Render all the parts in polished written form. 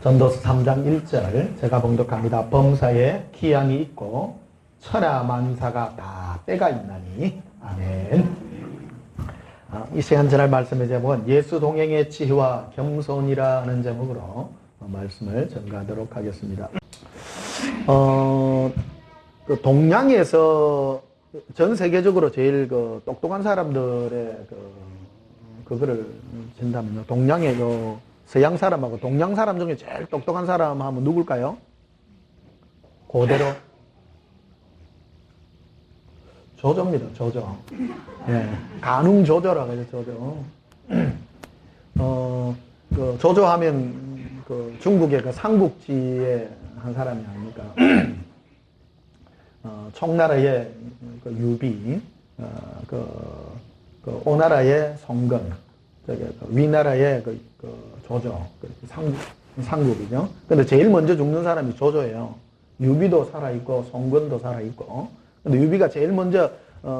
전도서 3장 1절 제가 봉독합니다. 범사에 기양이 있고 천하만사가 다 때가 있나니. 아멘. 이 시간 전할 말씀의 제목은 예수 동행의 지혜와 겸손이라는 제목으로 말씀을 전가하도록 하겠습니다. 그 동양에서 전 세계적으로 제일 똑똑한 사람들의 그거를 진다면요. 동양의 서양 사람하고 동양 사람 중에 제일 똑똑한 사람 하면 누굴까요? 그대로 조조입니다. 조조. 예, 가늠 조조라고 해요. 조조. 조조하면 중국의 삼국지의 한 사람이 아닙니까? 총나라의 유비, 오나라의 송건, 위나라의 조조, 상국이죠. 근데 제일 먼저 죽는 사람이 조조예요. 유비도 살아있고, 송건도 살아있고. 근데 유비가 제일 먼저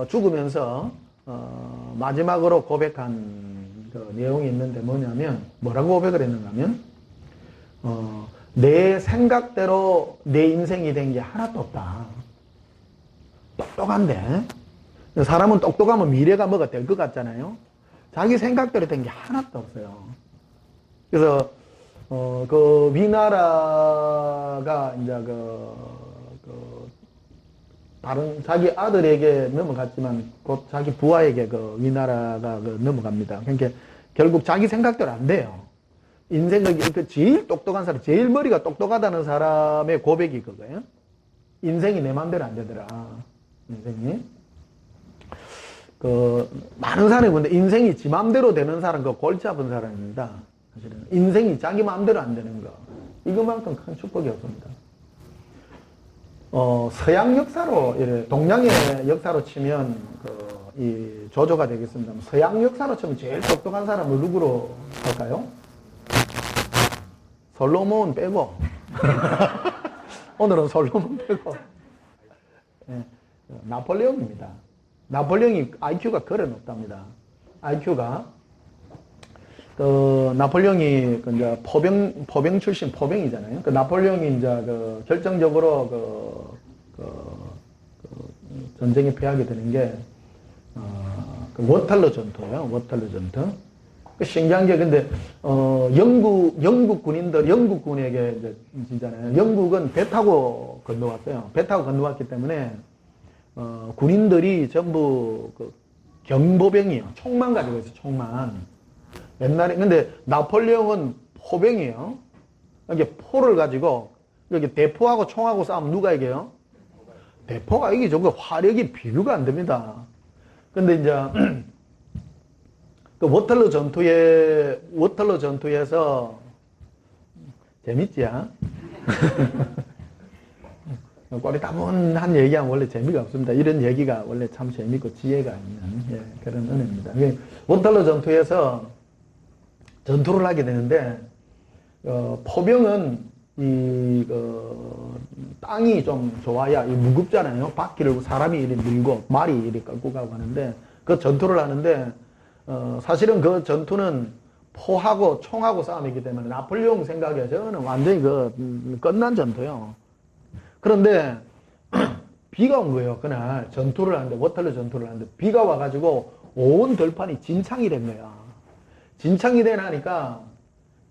죽으면서 마지막으로 고백한 내용이 있는데 뭐냐면, 뭐라고 고백을 했는가 하면, 내 생각대로 내 인생이 된 게 하나도 없다. 똑똑한데, 사람은 똑똑하면 미래가 뭐가 될 것 같잖아요. 자기 생각대로 된 게 하나도 없어요. 그래서 위나라가 이제 다른 자기 아들에게 넘어갔지만 곧 자기 부하에게 위나라가 넘어갑니다. 그러니까 결국 자기 생각대로 안 돼요. 인생의 제일 똑똑한 사람, 제일 머리가 똑똑하다는 사람의 고백이 그거예요. 인생이 내 맘대로 안 되더라. 인생이. 많은 사람이 근데 인생이 지 맘대로 되는 사람, 골치 아픈 사람입니다. 사실은. 인생이 자기 맘대로 안 되는 거. 이것만큼 큰 축복이 없습니다. 서양 역사로, 동양의 역사로 치면, 이 조조가 되겠습니다. 서양 역사로 치면 제일 똑똑한 사람은 누구로 할까요? 솔로몬 빼고. 오늘은 솔로몬 빼고. 네, 나폴레옹입니다. 나폴레옹이 IQ가 그래 높답니다. IQ가 나폴레옹이 이제 포병 출신 포병이잖아요. 나폴레옹이 이제 결정적으로 전쟁에 패하게 되는 게 워털루 전투예요. 워털루 전투. 신기한 게 근데 영국 군인들 영국군에게 이제 진짜네요. 영국은 배 타고 건너왔어요. 배 타고 건너왔기 때문에 군인들이 전부 경보병이에요. 총만 가지고 있어요. 총만. 옛날에 근데 나폴레옹은 포병이에요. 이게 포를 가지고 여기 대포하고 총하고 싸우면 누가 이겨요? 대포가 이기죠. 그 화력이 비교가 안 됩니다. 근데 이제 워털루 전투에서 재밌지? 꼬리 따분한 얘기하면 원래 재미가 없습니다. 이런 얘기가 원래 참 재밌고 지혜가 있는 그런 은혜입니다. 워털루 전투에서 전투를 하게 되는데 포병은 땅이 좀 좋아야 무겁잖아요. 바퀴를 사람이 이렇게 밀고 말이 이렇게 끌고 가고 하는데 그 전투를 하는데 사실은 그 전투는 포하고 총하고 싸움이기 때문에 나폴레옹 생각에 저는 완전히 끝난 전투예요. 그런데 비가 온 거예요. 그날 전투를 하는데 워털루 전투를 하는데 비가 와가지고 온 들판이 진창이 된 거야. 진창이 되나니까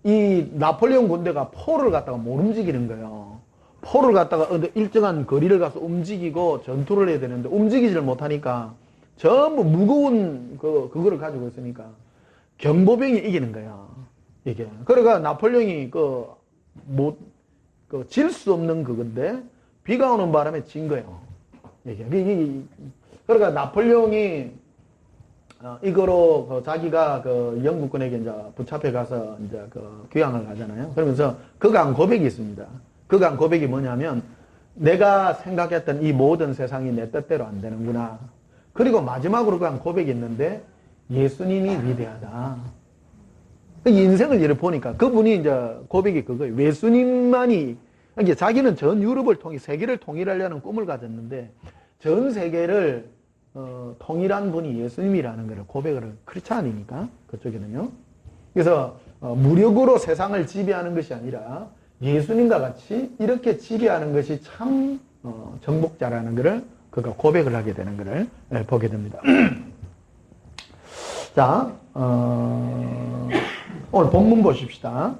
이 나폴레옹 군대가 포를 갖다가 못 움직이는 거예요. 포를 갖다가 일정한 거리를 가서 움직이고 전투를 해야 되는데 움직이지를 못하니까 전부 무거운 그거를 가지고 있으니까 경보병이 이기는 거야. 이게. 그러니까 나폴레옹이 질 수 없는 그건데 비가 오는 바람에 진 거예요. 이게. 그러니까 나폴레옹이 이거로 자기가 영국군에게 이제 붙잡혀 가서 이제 귀향을 가잖아요. 그러면서 그가 한 고백이 있습니다. 그가 한 고백이 뭐냐면 내가 생각했던 이 모든 세상이 내 뜻대로 안 되는구나. 그리고 마지막으로 그 한 고백이 있는데 예수님이 위대하다. 인생을 이렇게 보니까 그분이 이제 고백이 그거예요. 예수님만이 그러니까 자기는 전 유럽을 세계를 통일하려는 꿈을 가졌는데 전 세계를 통일한 분이 예수님이라는 걸 고백을 크리스찬이니까 그쪽에는요. 그래서 무력으로 세상을 지배하는 것이 아니라 예수님과 같이 이렇게 지배하는 것이 참 정복자라는 것을 그가 고백을 하게 되는 것을 보게 됩니다. 자, 오늘 본문 보십시다.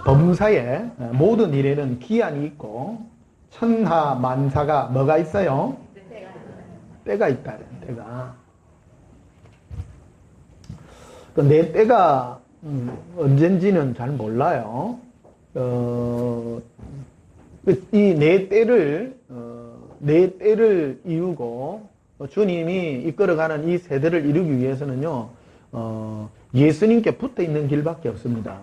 범사에 모든 일에는 기한이 있고 천하 만사가 뭐가 있어요? 때가 있다. 때가. 내 때가 언젠지는 잘 몰라요. 이 내 때를 이루고 주님이 이끌어가는 이 세대를 이루기 위해서는요, 예수님께 붙어 있는 길밖에 없습니다.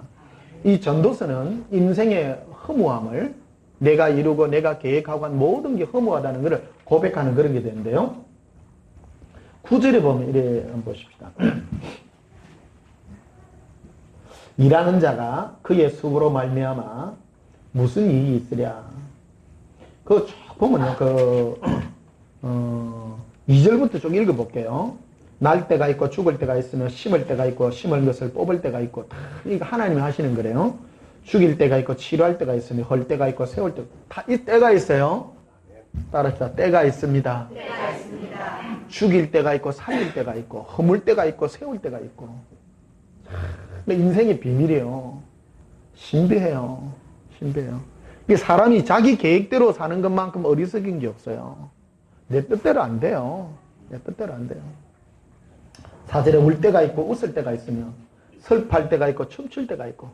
이 전도서는 인생의 허무함을 내가 이루고 내가 계획하고 한 모든 게 허무하다는 것을 고백하는 그런 게 되는데요. 9절에 보면 이래 한번 보십시다. 일하는 자가 그의 수고로 말미암아 무슨 이익이 있으랴. 그거 쭉 보면요, 2절부터 쭉 읽어볼게요. 날 때가 있고 죽을 때가 있으며 심을 때가 있고 심을 것을 뽑을 때가 있고 다 이거 하나님이 하시는 거래요. 죽일 때가 있고 치료할 때가 있으며 헐 때가 있고 세울 때 다 이 때가 있어요. 따라서 때가 있습니다. 때가 있습니다. 죽일 때가 있고 살릴 때가 있고 허물 때가 있고 세울 때가 있고. 인생의 비밀이에요. 신비해요. 신비해요. 이게 사람이 자기 계획대로 사는 것만큼 어리석은 게 없어요. 내 뜻대로 안 돼요. 내 뜻대로 안 돼요. 사절에 울 때가 있고 웃을 때가 있으며 슬퍼할 때가 있고 춤출 때가 있고.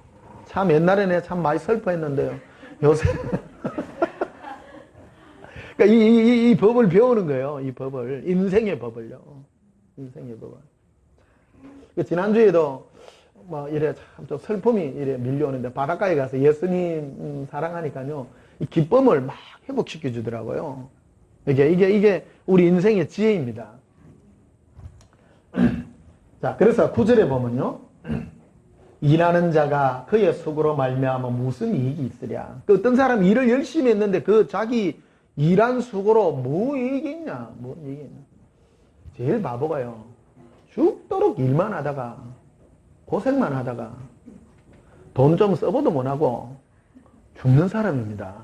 참 옛날에는 참 많이 슬퍼했는데요. 요새 그러니까 이 법을 배우는 거예요. 이 법을. 인생의 법을요. 인생의 법을. 지난주에도 뭐 이래 참 좀 슬픔이 이래 밀려오는데 바닷가에 가서 예수님 사랑하니까요. 이 기쁨을 막 회복시켜 주더라고요. 이게 우리 인생의 지혜입니다. 자, 그래서 9절에 보면요. 일하는 자가 그의 수고로 말미암아 무슨 이익이 있으랴. 그 어떤 사람이 일을 열심히 했는데 그 자기 일한 수고로 뭐 이익이 있냐. 뭐 이익이 있냐. 제일 바보가요. 죽도록 일만 하다가 고생만 하다가 돈 좀 써보도 못하고 죽는 사람입니다.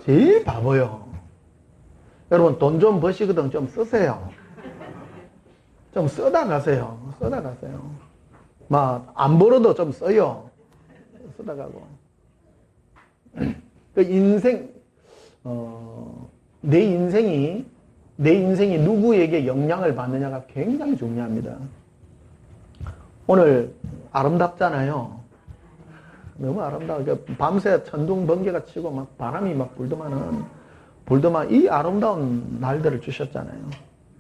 제일 바보요. 여러분 돈 좀 버시거든 좀 쓰세요. 좀 써다 가세요. 써다 가세요. 막 안 벌어도 좀 써요. 쓰다 가고. 그 인생 내 인생이 누구에게 영향을 받느냐가 굉장히 중요합니다. 오늘 아름답잖아요. 너무 아름다워. 밤새 천둥 번개가 치고 막 바람이 막 불더만 이 아름다운 날들을 주셨잖아요.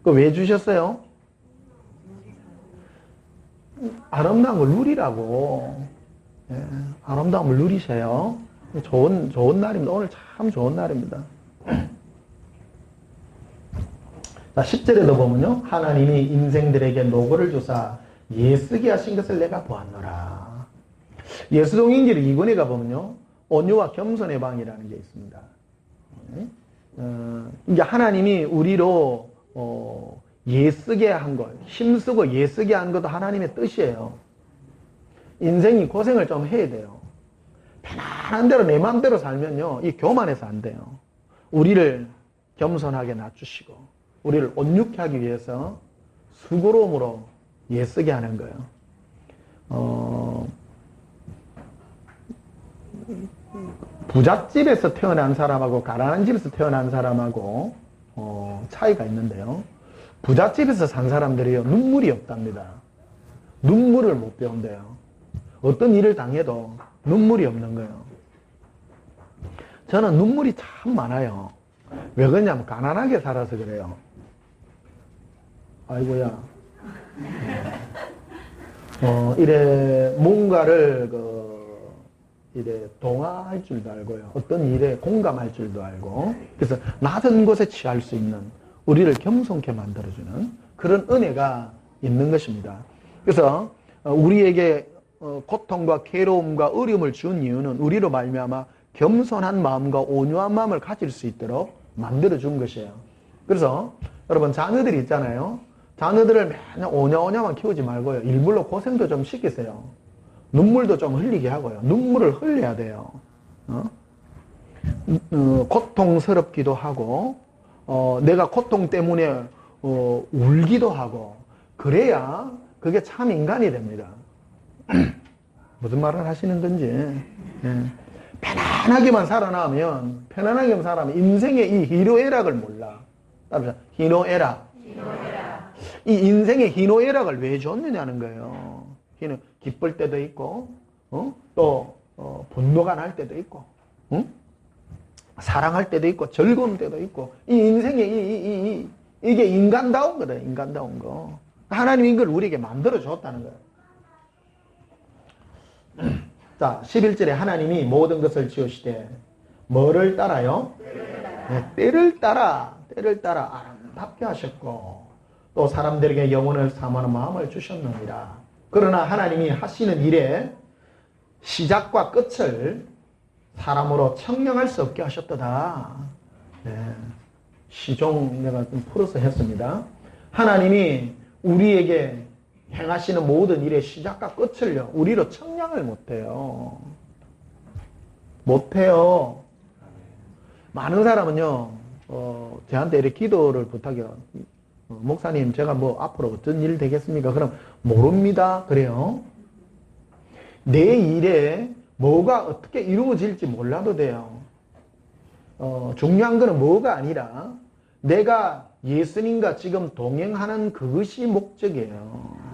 그 왜 주셨어요? 아름다운 걸 누리라고. 예, 아름다움을 누리세요. 좋은 날입니다. 오늘 참 좋은 날입니다. 자, 10절에도 보면요. 하나님이 인생들에게 노고를 주사 예쓰게 하신 것을 내가 보았노라. 예수동인기를 2권에 가보면요. 온유와 겸손의 방이라는 게 있습니다. 이게 하나님이 우리로 예쓰게 한 것, 힘쓰고 예쓰게 한 것도 하나님의 뜻이에요. 인생이 고생을 좀 해야 돼요. 편안한 대로 내 마음대로 살면요. 이 교만해서 안 돼요. 우리를 겸손하게 낮추시고 우리를 온유케 하기 위해서 수고로움으로 예쓰게 하는 거예요. 부잣집에서 태어난 사람하고 가난한 집에서 태어난 사람하고 차이가 있는데요. 부잣집에서 산 사람들이요. 눈물이 없답니다. 눈물을 못 배운대요. 어떤 일을 당해도 눈물이 없는 거예요. 저는 눈물이 참 많아요. 왜 그러냐면 가난하게 살아서 그래요. 아이고야. 이래 뭔가를 이래 동화할 줄도 알고요. 어떤 일에 공감할 줄도 알고. 그래서 낮은 곳에 취할 수 있는 우리를 겸손케 만들어주는 그런 은혜가 있는 것입니다. 그래서 우리에게 고통과 괴로움과 어려움을 준 이유는 우리로 말미암아 겸손한 마음과 온유한 마음을 가질 수 있도록 만들어준 것이에요. 그래서 여러분 자녀들이 있잖아요. 자녀들을 맨날 오냐오냐만 키우지 말고요. 일부러 고생도 좀 시키세요. 눈물도 좀 흘리게 하고요. 눈물을 흘려야 돼요. 고통스럽기도 하고, 내가 고통 때문에 울기도 하고, 그래야 그게 참 인간이 됩니다. 무슨 말을 하시는 건지. 예. 편안하게만 살아나면, 편안하게만 살아면 인생의 이 희노애락을 몰라. 따라서 희노애락. 이 인생의 희노애락을 왜 줬느냐는 거예요. 기쁠 때도 있고, 또 분노가 날 때도 있고, 사랑할 때도 있고, 즐거운 때도 있고, 이 인생의 이게 인간다운 거다. 인간다운 거. 하나님이 이걸 우리에게 만들어 줬다는 거예요. 자, 11절에 하나님이 모든 것을 지으시되 뭐를 따라요? 네, 때를 따라 아름답게 하셨고 또 사람들에게 영혼을 사모하는 마음을 주셨느니라. 그러나 하나님이 하시는 일의 시작과 끝을 사람으로 청량할 수 없게 하셨도다. 네, 시종 내가 좀 풀어서 했습니다. 하나님이 우리에게 행하시는 모든 일의 시작과 끝을요, 우리로 청량을 못해요. 못해요. 많은 사람은요, 저한테 이렇게 기도를 부탁해요. 목사님, 제가 뭐 앞으로 어떤 일 되겠습니까? 그럼 모릅니다. 그래요. 내 일에 뭐가 어떻게 이루어질지 몰라도 돼요. 중요한 거는 뭐가 아니라 내가 예수님과 지금 동행하는 그것이 목적이에요.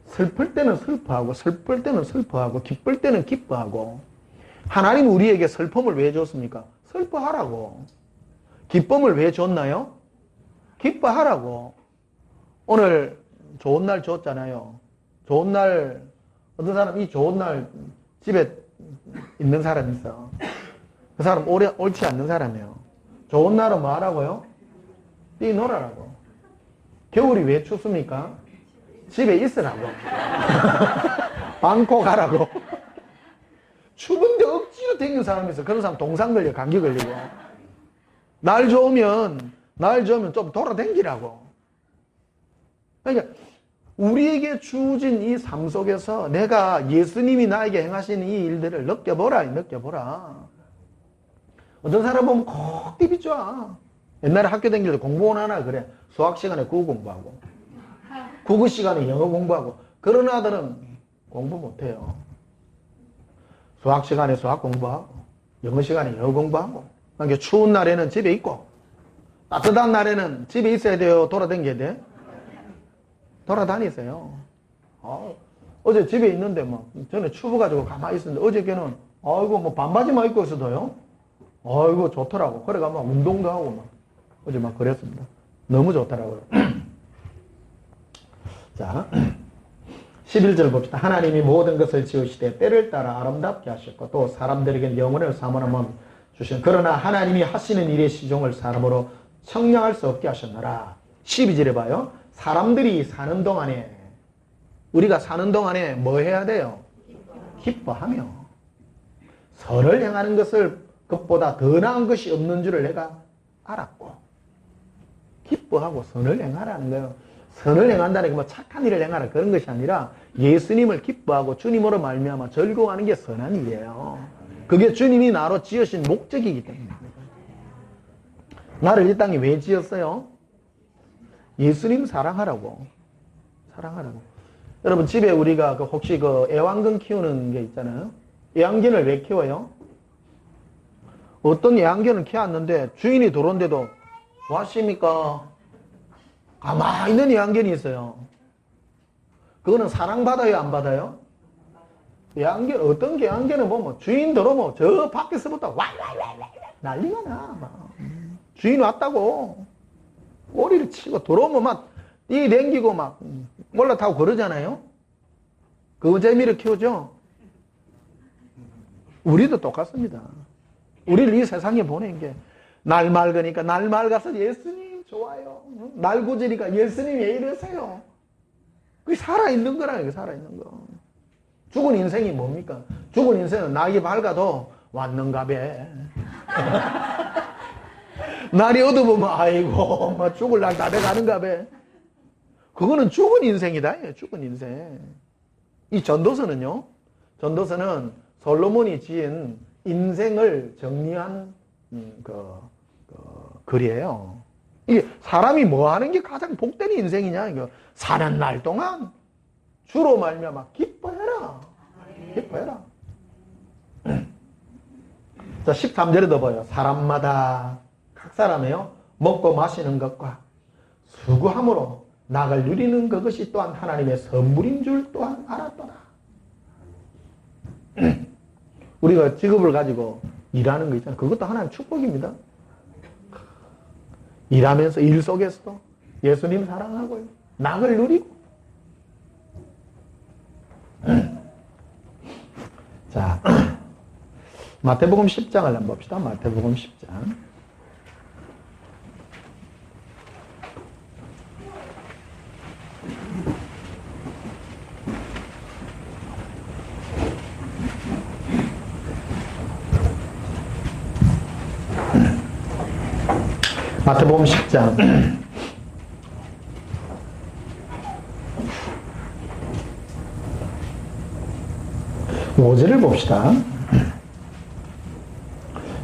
슬플 때는 슬퍼하고, 슬플 때는 슬퍼하고, 기쁠 때는 기뻐하고. 하나님 우리에게 슬픔을 왜 줬습니까? 슬퍼하라고. 기쁨을 왜 줬나요? 기뻐하라고. 오늘 좋은 날 줬잖아요. 좋은 날, 어떤 사람 이 좋은 날 집에 있는 사람이 있어. 그 사람 옳지 않는 사람이에요. 좋은 날은 뭐 하라고요? 뛰놀아라고. 겨울이 왜 춥습니까? 집에 있으라고. 방코 가라고. 추운데 억지로 댕기는 사람이 있어. 그런 사람 동상 걸려, 감기 걸리고. 날 좋으면 좀 돌아댕기라고. 그러니까 우리에게 주어진 이 삶 속에서 내가 예수님이 나에게 행하시는 이 일들을 느껴보라. 어떤 사람 보면 꼭 띠비 좋아. 옛날에 학교 다닐 때 공부원 하나 그래. 수학 시간에 국어 공부하고, 국어 시간에 영어 공부하고. 그런 아들은 공부 못해요. 수학 시간에 수학 공부하고, 영어 시간에 영어 공부하고. 그러니까 추운 날에는 집에 있고, 따뜻한 날에는 집에 있어야 돼요? 돌아다녀야 돼? 돌아다니세요. 어제 집에 있는데 전에 추워가지고 가만히 있었는데 어저께는 뭐 반바지만 입고 있어도요. 좋더라고. 그래가 운동도 하고 어제 그랬습니다. 너무 좋더라고요. 자, 11절 봅시다. 하나님이 모든 것을 지으시되 때를 따라 아름답게 하셨고 또 사람들에게 영혼을 사모하는 주신. 그러나 하나님이 하시는 일의 시종을 사람으로 청량할 수 없게 하셨노라. 12절에 봐요. 사람들이 사는 동안에, 우리가 사는 동안에 뭐 해야 돼요? 기뻐하며. 선을 행하는 것을 그것보다 더 나은 것이 없는 줄을 내가 알았고. 기뻐하고 선을 행하라는 거예요. 선을 행한다는 게 뭐 착한 일을 행하라 그런 것이 아니라 예수님을 기뻐하고 주님으로 말미암아 즐거워하는 게 선한 일이에요. 그게 주님이 나로 지으신 목적이기 때문입니다. 나를 이 땅에 왜 지었어요? 예수님 사랑하라고. 여러분 집에 우리가 혹시 애완견 키우는 게 있잖아요. 애완견을 왜 키워요? 어떤 애완견을 키웠는데 주인이 들어온데도 왔습니까? 가만히 있는 애완견이 있어요. 그거는 사랑받아요, 안 받아요? 어떤 애완견은 보면 주인 들어오면 저 밖에서부터 와 난리가 나. 주인 왔다고 꼬리를 치고 들어오면 뛰댕기고 올라타고 그러잖아요. 그 재미를 키우죠. 우리도 똑같습니다. 우리를 이 세상에 보낸 게 날 맑으니까 날 맑아서 예수님 좋아요. 날 굳으니까 예수님 왜 이러세요? 그게 살아있는 거라요. 살아있는 거. 죽은 인생이 뭡니까? 죽은 인생은 날이 밝아도 왔는가배. 날이 어두우면 아이고 죽을 날 다 돼가는가배. 그거는 죽은 인생이다. 죽은 인생. 이 전도서는요, 전도서는 솔로몬이 지은 인생을 정리한 글이에요. 이게 사람이 뭐 하는 게 가장 복된 인생이냐? 이거 사는 날 동안 주로 말미암아 기뻐해라. 기뻐해라. 자, 13절에도 보여요. 사람마다 각 사람이요 먹고 마시는 것과 수고함으로 낙을 누리는 그것이 또한 하나님의 선물인 줄 또한 알았더라. 우리가 직업을 가지고 일하는 거 있잖아요. 그것도 하나님 축복입니다. 일하면서 일 속에서도 예수님 사랑하고요. 낙을 누리고. 자, 마태복음 10장을 한번 봅시다. 마태복음 10장. 마태복음 10장 5절을 봅시다.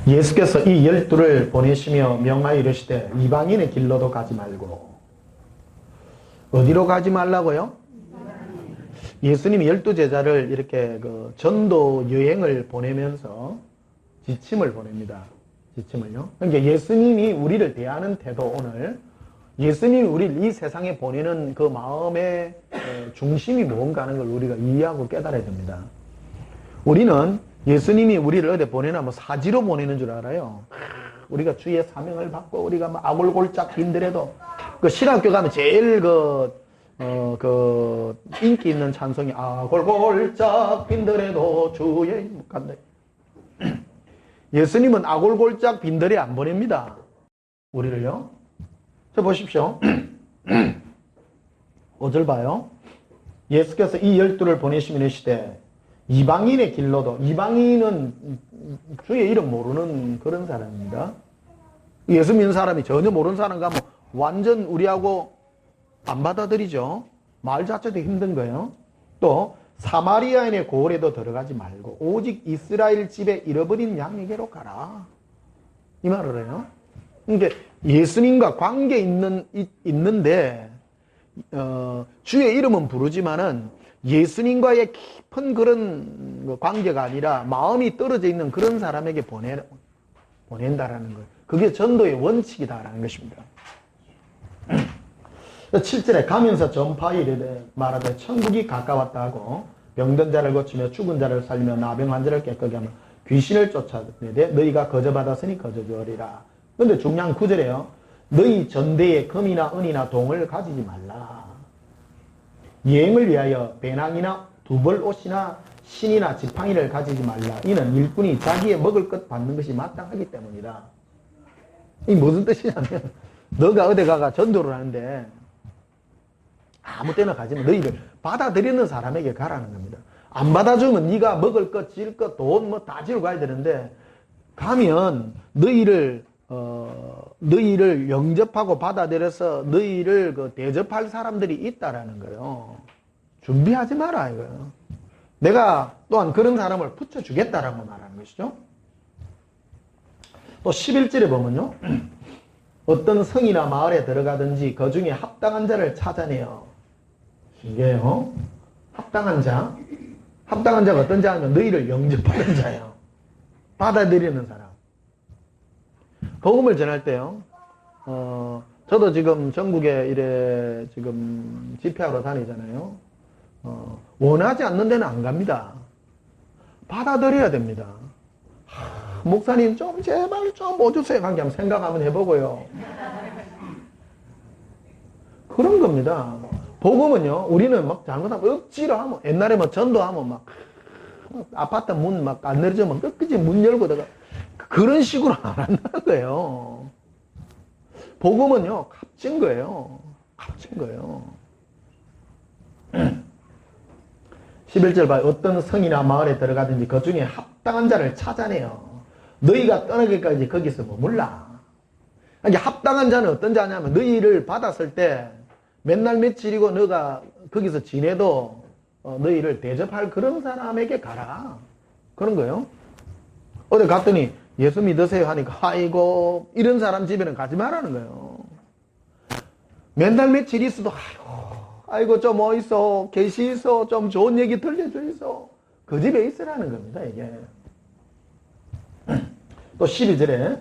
예수께서 이 12를 보내시며 명하여 이르시되 이방인의 길로도 가지 말고. 어디로 가지 말라고요? 예수님이 12제자를 이렇게 전도 여행을 보내면서 지침을 보냅니다. 지침을요. 그러니까 예수님이 우리를 대하는 태도, 오늘 예수님이 우리를 이 세상에 보내는 그 마음의 중심이 뭔가 하는 걸 우리가 이해하고 깨달아야 됩니다. 우리는 예수님이 우리를 어디 보내나 뭐 사지로 보내는 줄 알아요. 우리가 주의 사명을 받고 우리가 막 아골골짝 빈들에도 그 신학교 가면 제일 인기 있는 찬송이 아골골짝 빈들에도 주의 간다. 예수님은 아골골짝 빈들에 안 보냅니다. 우리를요. 자, 보십시오. 5절 봐요. 예수께서 이 12를 보내시면 이르시되 이방인의 길로도, 이방인은 주의 이름 모르는 그런 사람입니다. 예수 믿는 사람이 전혀 모르는 사람 가면 완전 우리하고 안 받아들이죠. 말 자체도 힘든 거예요. 또 사마리아인의 고을에도 들어가지 말고 오직 이스라엘 집에 잃어버린 양에게로 가라. 이 말을 해요. 그러니까 예수님과 관계 있는데 주의 이름은 부르지만은 예수님과의 깊은 그런 관계가 아니라 마음이 떨어져 있는 그런 사람에게 보낸다라는 거예요. 그게 전도의 원칙이다라는 것입니다. 7절에 가면서 전파하이르되 말하되 천국이 가까웠다 하고 병든 자를 고치며 죽은 자를 살리며 나병 환자를 깨끗게 하며 귀신을 쫓아내되 너희가 거저받았으니 거저주으리라. 그런데 중요한 9절에요. 너희 전대에 금이나 은이나 동을 가지지 말라. 여행을 위하여 배낭이나 두벌 옷이나 신이나 지팡이를 가지지 말라. 이는 일꾼이 자기의 먹을 것 받는 것이 마땅하기 때문이다. 이게 무슨 뜻이냐면 너가 어디 가가 전도를 하는데 아무 때나 가지만 너희를 받아들이는 사람에게 가라는 겁니다. 안 받아주면 네가 먹을 것, 질 것, 돈 뭐 다 지고 가야 되는데 가면 너희를 영접하고 받아들여서 너희를 대접할 사람들이 있다라는 거예요. 준비하지 마라 이거예요. 내가 또한 그런 사람을 붙여주겠다라고 말하는 것이죠. 또 11절에 보면요. 어떤 성이나 마을에 들어가든지 그 중에 합당한 자를 찾아내요. 이게요. 합당한 자. 합당한 자가 어떤 자냐면 너희를 영접하는 자예요. 받아들이는 사람. 복음을 전할 때요. 저도 지금 전국에 이래 지금 집회하러 다니잖아요. 원하지 않는 데는 안 갑니다. 받아들여야 됩니다. 목사님 좀 제발 좀 오주세요. 관계 한번 생각 한번 해보고요. 그런 겁니다. 복음은요. 우리는 막 잘못하면 억지로 하면 옛날에 뭐 전도하면 막 아파트 문 막 안 내려주면 끝까지 문 열고 내가 그런 식으로 안 한다는 거예요. 복음은요. 값진 거예요. 값진 거예요. 11절 봐요. 어떤 성이나 마을에 들어가든지 그 중에 합당한 자를 찾아내요. 너희가 떠나기까지 거기서 머물라. 그러니까 합당한 자는 어떤 자냐면 너희를 받았을 때 맨날 며칠이고 너가 거기서 지내도 너희를 대접할 그런 사람에게 가라. 그런 거예요. 어디 갔더니 예수 믿으세요 하니까 아이고 이런 사람 집에는 가지 말라는 거예요. 맨날 며칠 있어도 아이고 좀 뭐 있어 계시 있어 좀 좋은 얘기 들려줘 있어 그 집에 있으라는 겁니다. 이게 또 12절에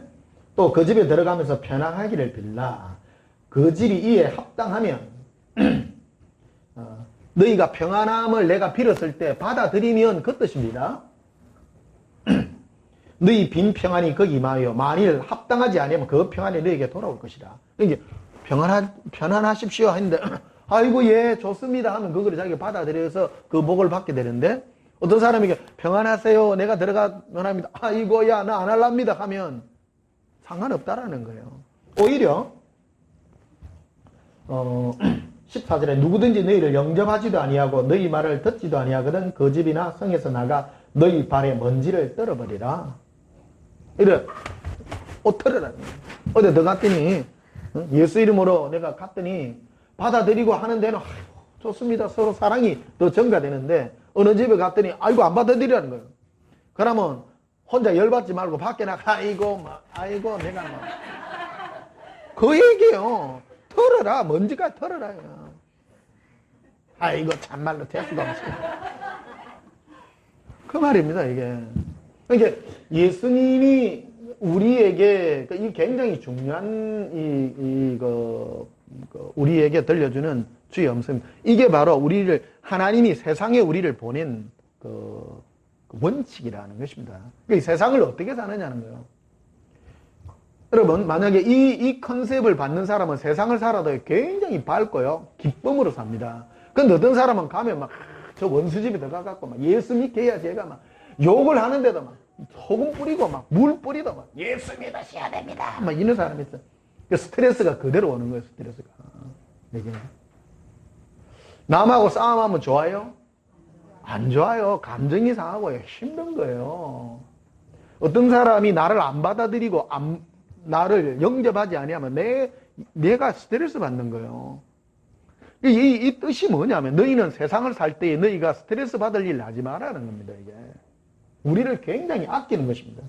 또 그 집에 들어가면서 편안하기를 빌라. 그 집이 이에 합당하면 너희가 평안함을 내가 빌었을 때 받아들이면 그 뜻입니다. 너희 빈 평안이 거기 임하여 만일 합당하지 않으면 그 평안이 너희에게 돌아올 것이라. 그러니까 편안하십시오 했는데 아이고 예 좋습니다 하면 그거를 자기가 받아들여서 그 복을 받게 되는데 어떤 사람에게 평안하세요 내가 들어가면 합니다 아이고 야 나 안 할랍니다 하면 상관없다라는 거예요. 오히려 14절에 누구든지 너희를 영접하지도 아니하고 너희 말을 듣지도 아니하거든 그 집이나 성에서 나가 너희 발에 먼지를 떨어버리라. 이래 옷 털으라는 거예요. 어디 너 갔더니 예수 이름으로 내가 갔더니 받아들이고 하는 데는 좋습니다. 서로 사랑이 더 증가되는데 어느 집에 갔더니 아이고 안 받아들이라는 거예요. 그러면 혼자 열받지 말고 밖에 나가 아이고 내가 그 얘기예요. 털어라 먼지가 털어라. 아이고 참말로 대수가 없어. 그 말입니다 이게. 그러니까 예수님이 우리에게 이 굉장히 중요한 우리에게 들려주는 주의 음성입니다. 이게 바로 우리를 하나님이 세상에 우리를 보낸 그 원칙이라는 것입니다. 그러니까 이 세상을 어떻게 사느냐는 거예요. 여러분 만약에 이 컨셉을 받는 사람은 세상을 살아도 굉장히 밝고요 기쁨으로 삽니다. 근데 어떤 사람은 가면 막 저 원수집에 들어가갖고 막 예수 믿게 해야지 얘가 막 욕을 하는데도 막 소금 뿌리고 막 물 뿌리도 막 예수 믿으셔야 됩니다 막 이런 사람이 있어요. 그 스트레스가 그대로 오는 거예요. 스트레스가 이게 남하고 싸움하면 좋아요? 안 좋아요. 감정이 상하고요. 힘든 거예요. 어떤 사람이 나를 안 받아들이고 나를 영접하지 아니하면 내가 스트레스 받는 거예요. 이 뜻이 뭐냐면 너희는 세상을 살 때에 너희가 스트레스 받을 일을 하지 말라는 겁니다. 이게 우리를 굉장히 아끼는 것입니다.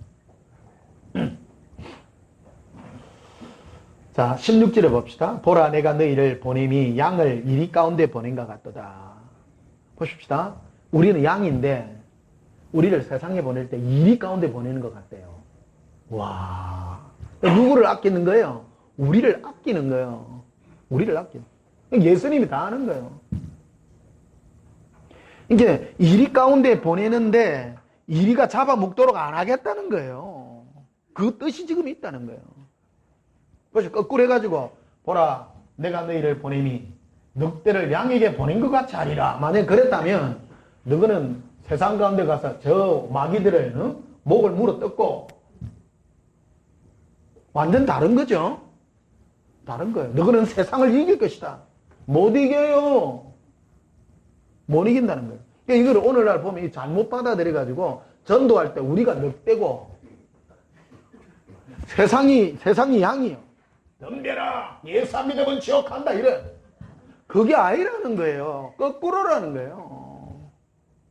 자 16절에 봅시다. 보라 내가 너희를 보냄이 양을 이리 가운데 보낸 것 같도다. 보십시다. 우리는 양인데 우리를 세상에 보낼 때 이리 가운데 보내는 것 같대요. 와 누구를 아끼는 거예요? 우리를 아끼는 거예요. 우리를 아끼는 예수님이 다 아는 거예요. 이게 이리 가운데 보내는데 이리가 잡아먹도록 안 하겠다는 거예요. 그 뜻이 지금 있다는 거예요. 그래서 거꾸로 해가지고 보라 내가 너희를 보냄이 늑대를 양에게 보낸 것 같이 하리라. 만약 그랬다면 너희는 세상 가운데 가서 저 마귀들을 목을 물어 뜯고 완전 다른 거죠. 다른 거예요. 너희는 세상을 이길 것이다. 못 이겨요. 못 이긴다는 거예요. 그러니까 이걸 오늘날 보면 잘못 받아들여가지고 전도할 때 우리가 늑대고 세상이 양이요. 덤벼라. 예수 안 믿으면 지옥 간다. 이래. 그게 아니라는 거예요. 거꾸로라는 거예요.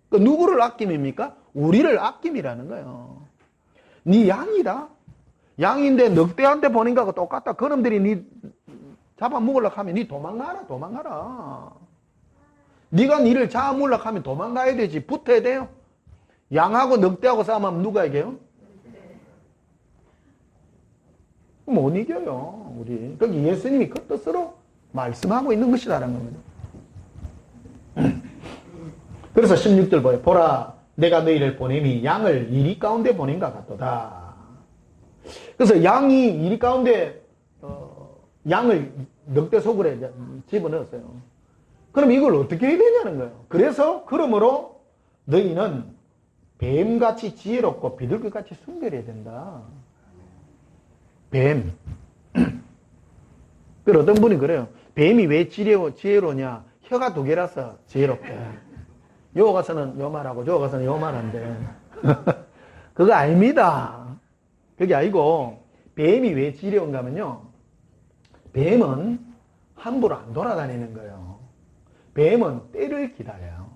그러니까 누구를 아낌입니까? 우리를 아낌이라는 거예요. 네 양이다. 양인데 늑대한테 보낸 거하고 똑같다. 그놈들이 네 잡아먹으려고 하면 네 도망가라. 네가 니를 잡아먹으려고 하면 도망가야 되지. 붙어야 돼요. 양하고 늑대하고 싸우면 누가 이겨요? 못 이겨요. 우리. 거기 예수님이 그 뜻으로 말씀하고 있는 것이라는 겁니다. 그래서 16절 보여. 보라 내가 너희를 보냄이 양을 이리 가운데 보낸 것 같도다. 그래서 양이 이리 가운데 양을 늑대 속으로 집어넣었어요. 그럼 이걸 어떻게 해야 되냐는 거예요. 그래서 그러므로 너희는 뱀같이 지혜롭고 비둘기같이 순결해야 된다. 뱀. 그 어떤 분이 그래요. 뱀이 왜 지혜로냐? 혀가 두 개라서 지혜롭대. 요 가서는 요 말하고 저 가서는 요 말한대. 그거 아닙니다. 그게 아니고 뱀이 왜 지혜로운가 하면요. 뱀은 함부로 안 돌아다니는 거예요. 뱀은 때를 기다려요.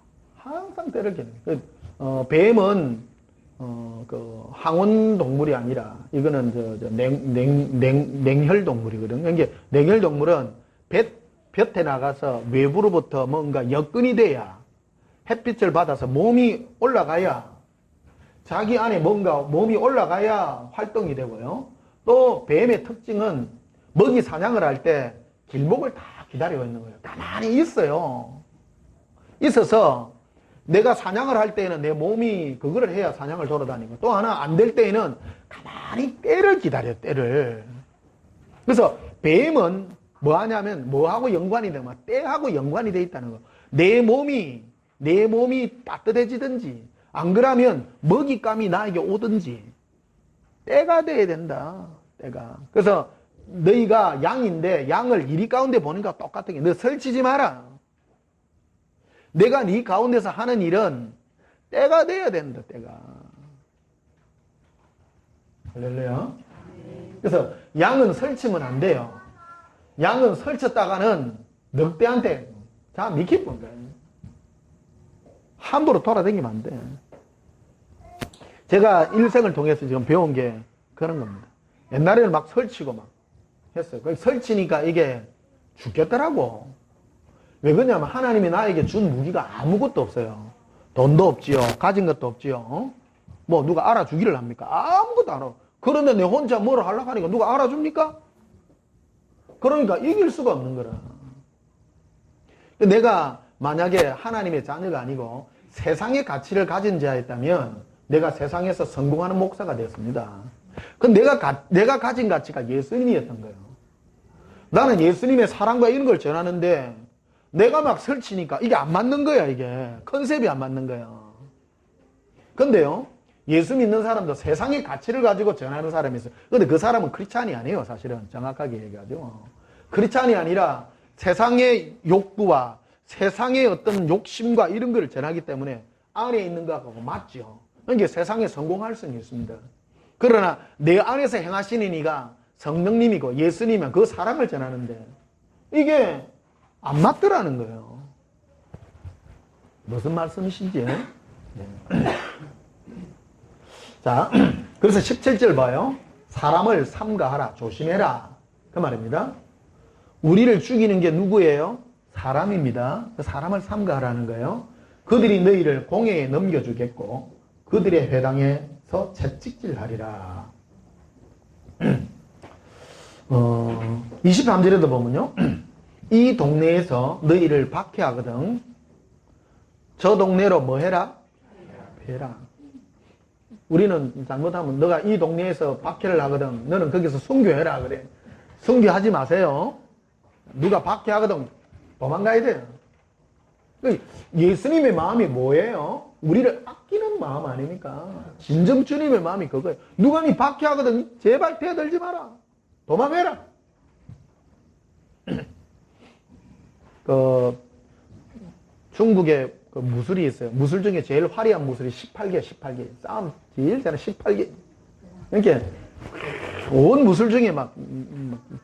항상 때를 기다려. 뱀은 그 항온 동물이 아니라 이거는 냉혈 동물이거든요. 이게 냉혈 동물은 볕에 나가서 외부로부터 뭔가 여건이 돼야 햇빛을 받아서 몸이 올라가야 자기 안에 뭔가 몸이 올라가야 활동이 되고요. 또 뱀의 특징은 먹이 사냥을 할 때 길목을 다 기다리고 있는 거예요. 가만히 있어요. 있어서 내가 사냥을 할 때에는 내 몸이 그거를 해야 사냥을 돌아다니고 또 하나 안 될 때에는 가만히 때를 기다려요. 때를. 그래서 뱀은 뭐 하냐면 뭐하고 연관이 되면 때하고 연관이 돼 있다는 거. 내 몸이 따뜻해지든지 안 그러면 먹잇감이 나에게 오든지 때가 돼야 된다. 때가. 그래서 너희가 양인데 양을 이리 가운데 보니까 똑같은 게 너 설치지 마라. 내가 네 가운데서 하는 일은 때가 돼야 된다. 때가. 할렐루야. 그래서 양은 설치면 안 돼요. 양은 설쳤다가는 늑대한테 자 미킬 건데 함부로 돌아다니면 안 돼. 제가 일생을 통해서 지금 배운 게 그런 겁니다. 옛날에는 막 설치고 막 했어요. 설치니까 이게 죽겠더라고. 왜 그러냐면 하나님이 나에게 준 무기가 아무것도 없어요. 돈도 없지요. 가진 것도 없지요. 뭐 누가 알아주기를 합니까? 아무것도 안 하고. 그런데 내 혼자 뭐를 하려고 하니까 누가 알아줍니까? 그러니까 이길 수가 없는 거라. 내가 만약에 하나님의 자녀가 아니고 세상의 가치를 가진 자였다면 내가 세상에서 성공하는 목사가 되었습니다. 근데 내가 가진 가치가 예수님이었던 거예요. 나는 예수님의 사랑과 이런 걸 전하는데 내가 막 설치니까 이게 안 맞는 거야. 이게 컨셉이 안 맞는 거야. 근데요 예수 믿는 사람도 세상의 가치를 가지고 전하는 사람이 있어요. 근데 그 사람은 크리스찬이 아니에요. 사실은 정확하게 얘기하죠. 크리스찬이 아니라 세상의 욕구와 세상의 어떤 욕심과 이런 걸 전하기 때문에 안에 있는 것하고 맞죠. 그러니까 세상에 성공할 수는 있습니다. 그러나 내 안에서 행하시는 이가 성령님이고 예수님은 그 사랑을 전하는데 이게 안 맞더라는 거예요. 무슨 말씀이신지. 네. 자, 그래서 17절 봐요. 사람을 삼가하라. 조심해라. 그 말입니다. 우리를 죽이는 게 누구예요? 사람입니다. 사람을 삼가하라는 거예요. 그들이 너희를 공회에 넘겨주겠고 그들의 회당에서 채찍질하리라. 23절에도 보면요. 이 동네에서 너희를 박해하거든. 저 동네로 뭐 해라? 해라. 우리는 잘못하면 너가 이 동네에서 박해를 하거든. 너는 거기서 순교해라 그래. 순교하지 마세요. 누가 박해하거든 도망가야 돼요. 예수님의 마음이 뭐예요? 우리를 아끼는 마음 아닙니까? 진정 주님의 마음이 그거예요. 누가 니 박해하거든 제발 대들지 마라. 도망해라. 중국에 그 무술이 있어요. 무술 중에 제일 화려한 무술이 18개. 싸움 제일 잘하는 18개. 그러니까 온 무술 중에 막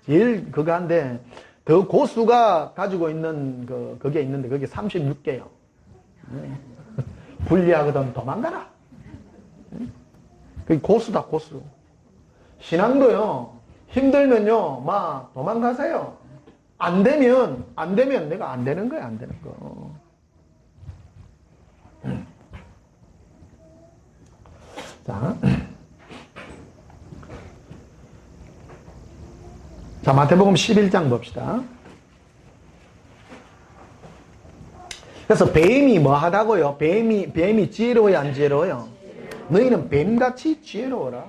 제일 그거 한데 더 고수가 가지고 있는 그게 있는데 그게 36개요. 불리하거든 도망가라. 그게 고수다 고수. 신앙도요. 힘들면요 막 도망가세요. 안 되면 내가 안 되는 거야. 안 되는 거. 자, 마태복음 11장 봅시다. 그래서 뱀이 뭐 하다고요? 뱀이 지혜로워요, 안 지혜로워요? 너희는 뱀같이 지혜로워라.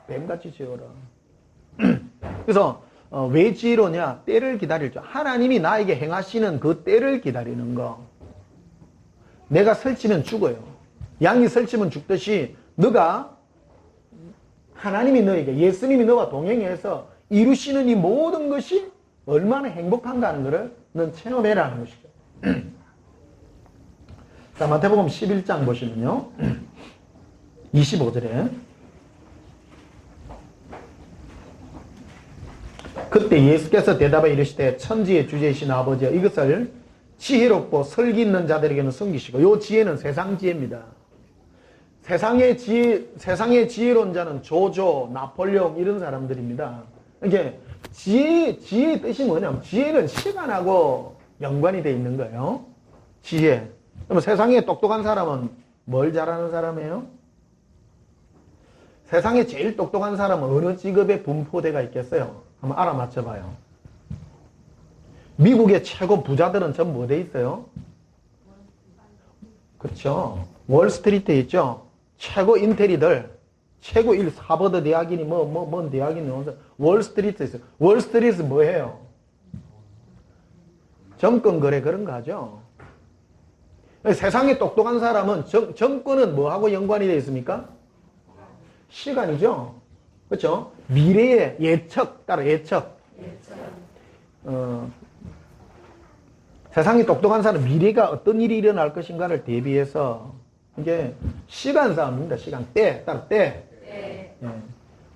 뱀같이 지혜로워라. 그래서 왜 지혜로냐? 때를 기다릴 줄. 하나님이 나에게 행하시는 그 때를 기다리는 거. 내가 설치면 죽어요. 양이 설치면 죽듯이 너가 하나님이 너에게 예수님이 너와 동행해서 이루시는 이 모든 것이 얼마나 행복한가 하는 것을 넌 체험해라 하는 것이죠. 자, 마태복음 11장 보시면요. 25절에 그때 예수께서 대답하여 이르시되 천지의 주제이신 아버지여 이것을 지혜롭고 설기 있는 자들에게는 섬기시고, 요 지혜는 세상 지혜입니다. 세상의 지혜로운 자는 조조, 나폴레옹 이런 사람들입니다. 이게 지혜의 뜻이 뭐냐면 지혜는 시간하고 연관이 돼 있는 거예요. 지혜. 그럼 세상에 똑똑한 사람은 뭘 잘하는 사람이에요? 세상에 제일 똑똑한 사람은 어느 직업에 분포대가 있겠어요? 한번 알아맞혀봐요. 미국의 최고 부자들은 전부 어디에 있어요? 그렇죠. 월스트리트에 있죠. 최고 인테리들, 최고 하버드 대학이니 뭔 대학이니 월스트리트에 있어요. 월스트리트 뭐예요? 정권 거래 그런 거 하죠. 세상에 똑똑한 사람은 정권은 뭐하고 연관이 되어 있습니까? 시간이죠. 그렇죠? 미래의 예측, 따라 예측. 세상에 똑똑한 사람은 미래가 어떤 일이 일어날 것인가를 대비해서 이게 시간 싸움입니다. 시간, 때, 따라 때. 예.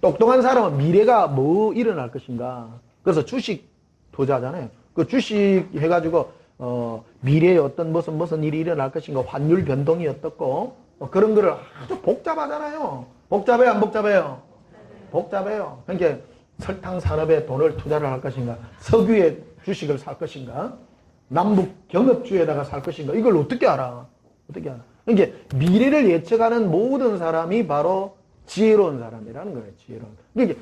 똑똑한 사람은 미래가 뭐 일어날 것인가. 그래서 주식 투자하잖아요. 그 주식 해가지고 미래에 어떤 무슨 일이 일어날 것인가, 환율 변동이 어떻고 그런 거를 아주 복잡하잖아요. 복잡해요, 안 복잡해요? 복잡해요. 그러니까 설탕 산업에 돈을 투자를 할 것인가, 석유에 주식을 살 것인가, 남북 경협주에다가 살 것인가, 이걸 어떻게 알아? 어떻게 알아? 그러니까 미래를 예측하는 모든 사람이 바로 지혜로운 사람이라는 거예요. 지혜로운. 그러니까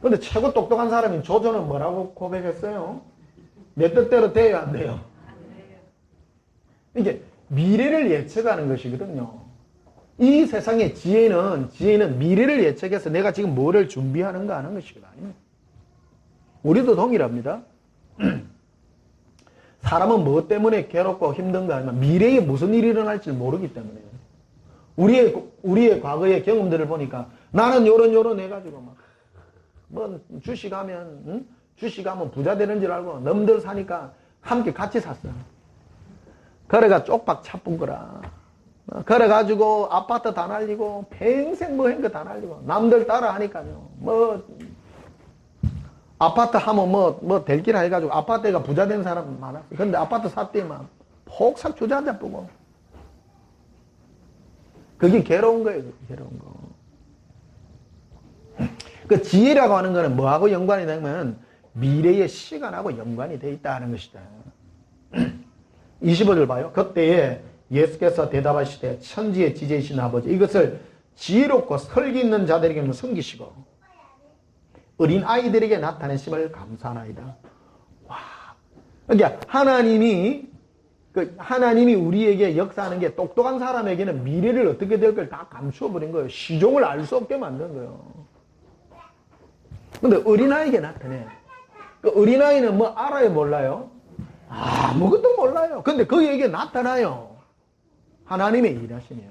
근데 최고 똑똑한 사람인 조조는 뭐라고 고백했어요? 내 뜻대로 돼요, 안 돼요? 이게 미래를 예측하는 것이거든요. 이 세상의 지혜는 미래를 예측해서 내가 지금 뭐를 준비하는가 하는 것이거든요. 우리도 동일합니다. 사람은 무엇 때문에 괴롭고 힘든가 하면 미래에 무슨 일이 일어날지 모르기 때문에. 우리의 과거의 경험들을 보니까 나는 요런 해가지고 뭐 주식하면 부자 되는 줄 알고 남들 사니까 함께 같이 샀어. 그래가 쪽박 차뿐 거라. 그래가지고 아파트 다 날리고 평생 뭐 한 거 다 날리고 남들 따라 하니까요. 뭐 아파트 하면 뭐 될 길 해가지고 아파트가 부자 된 사람 많았어. 근데 아파트 샀더니만 폭삭 주저앉아 보고. 그게 괴로운 거예요. 괴로운 거. 그 지혜라고 하는 거는 뭐하고 연관이 되면 미래의 시간하고 연관이 되어 있다는 것이다. 25절 봐요. 그때에 예수께서 대답하시되 천지의 지혜이신 아버지, 이것을 지혜롭고 설기 있는 자들에게는 섬기시고 어린 아이들에게 나타내심을 감사하나이다. 와, 그러니까 하나님이 우리에게 역사하는 게 똑똑한 사람에게는 미래를 어떻게 될 걸 다 감추어 버린 거예요. 시종을 알 수 없게 만든 거예요. 근데 어린아이에게 나타내. 그 어린아이는 뭐 알아요, 몰라요? 아무것도 몰라요. 근데 그에게 나타나요. 하나님의 일하시네요.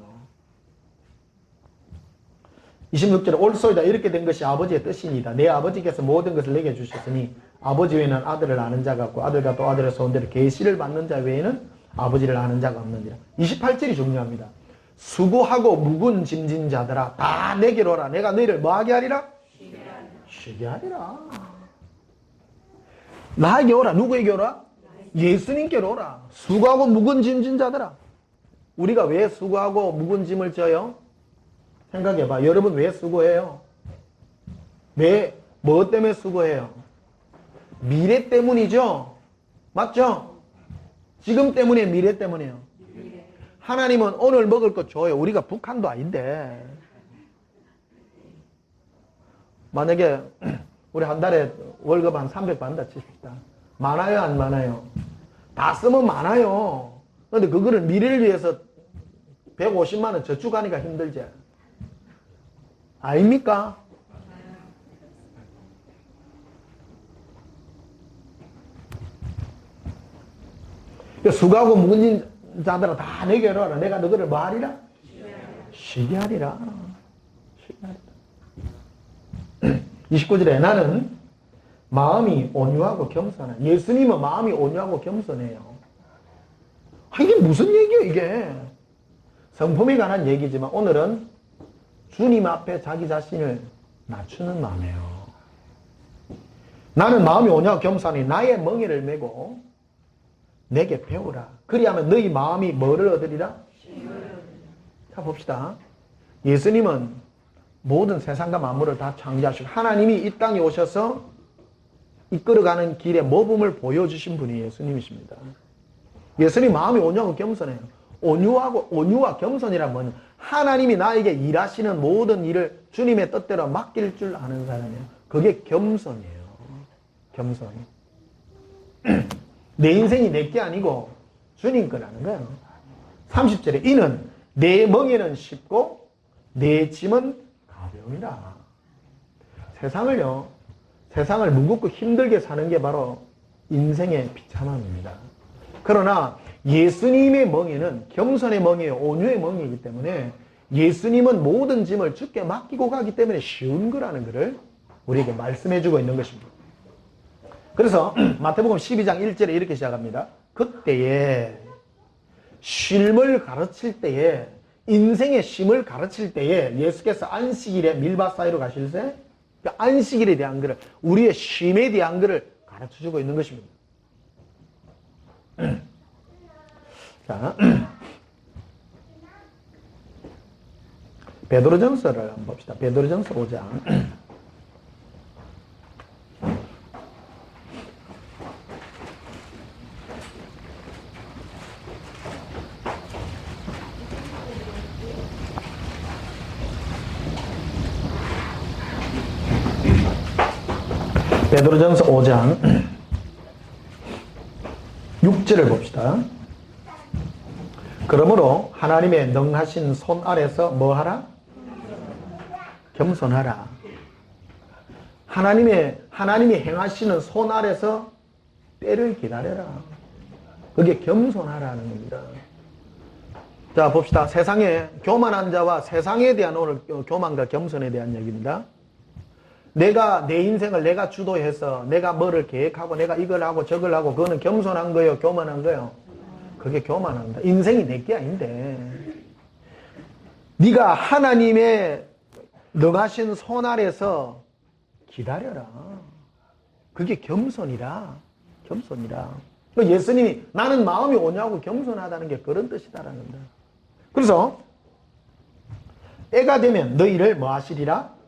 26절에 올소이다 이렇게 된 것이 아버지의 뜻이니이다. 내 아버지께서 모든 것을 내게 주셨으니 아버지 외에는 아들을 아는 자가 없고 아들과 또 아들의 소원대로 계시를 받는 자 외에는 아버지를 아는 자가 없느니라. 28절이 중요합니다. 수고하고 묵은 짐진 자들아 다 내게로 오라. 내가 너희를 뭐하게 하리라? 쉬게 하리라. 나에게 오라. 누구에게 오라? 예수님께로 오라. 수고하고 묵은 짐진 자들아. 우리가 왜 수고하고 묵은 짐을 져요? 생각해봐. 여러분 왜 수고해요? 뭐 때문에 수고해요? 미래 때문이죠? 맞죠? 지금 때문에 미래 때문이에요. 하나님은 오늘 먹을 것 줘요. 우리가 북한도 아닌데. 만약에 우리 한 달에 월급 한 300 받는다 칩시다. 많아요, 안 많아요? 다 쓰면 많아요. 근데 그거를 미래를 위해서 150만 원 저축하니까 힘들지. 아닙니까? 수고하고 묵은 자들아 다 내게 오라. 내가 너희를 뭐 하리라? 쉬게 하리라. 쉬게 하리라. 29절에 나는 마음이 온유하고 겸손해. 예수님은 마음이 온유하고 겸손해요. 이게 무슨 얘기예요, 이게? 성품에 관한 얘기지만 오늘은 주님 앞에 자기 자신을 낮추는 마음이에요. 나는 마음이 온유하고 겸손하니 나의 멍에를 메고 내게 배우라. 그리하면 너희 마음이 뭐를 얻으리라? 자, 봅시다. 예수님은 모든 세상과 만물을 다 창조하시고 하나님이 이 땅에 오셔서 이끌어가는 길의 모범을 보여주신 분이 예수님이십니다. 예수님 마음이 온유하고 겸손해요. 온유와 겸손이란 뭐냐? 하나님이 나에게 일하시는 모든 일을 주님의 뜻대로 맡길 줄 아는 사람이에요. 그게 겸손이에요. 겸손. 내 인생이 내게 아니고 주님 거라는 거예요. 30절에 이는 내 멍에는 쉽고 내 짐은 가벼우니라. 세상을 무겁고 힘들게 사는 게 바로 인생의 비참함입니다. 그러나 예수님의 멍에는 겸손의 멍이에요. 온유의 멍이기 때문에 예수님은 모든 짐을 주께 맡기고 가기 때문에 쉬운 거라는 것을 우리에게 말씀해주고 있는 것입니다. 그래서 마태복음 12장 1절에 이렇게 시작합니다. 그때에 쉼을 가르칠 때에 인생의 쉼을 가르칠 때에 예수께서 안식일에 밀밭 사이로 가실세 그 안식일에 대한 것을 우리의 쉼에 대한 것을 가르쳐주고 있는 것입니다. 자, 베드로전서를 한번 봅시다. 베드로전서 5장. 베드로전서 5장 6절을 봅시다. 그러므로 하나님의 능하신 손 아래서 뭐하라? 겸손하라. 하나님이 행하시는 손 아래서 때를 기다려라. 그게 겸손하라는 겁니다. 자, 봅시다. 세상에 교만한 자와 세상에 대한 오늘 교만과 겸손에 대한 얘기입니다. 내가 내 인생을 내가 주도해서 내가 뭐를 계획하고 내가 이걸 하고 저걸 하고 그거는 겸손한 거예요? 교만한 거예요? 그게 교만합니다. 인생이 내게 아닌데 네가 하나님의 능하신 손 아래서 기다려라. 그게 겸손이라. 겸손이라. 예수님이 나는 마음이 온유하고 겸손하다는 게 그런 뜻이다라는 겁니다. 그래서 때가 되면 너희를 뭐 하시리라?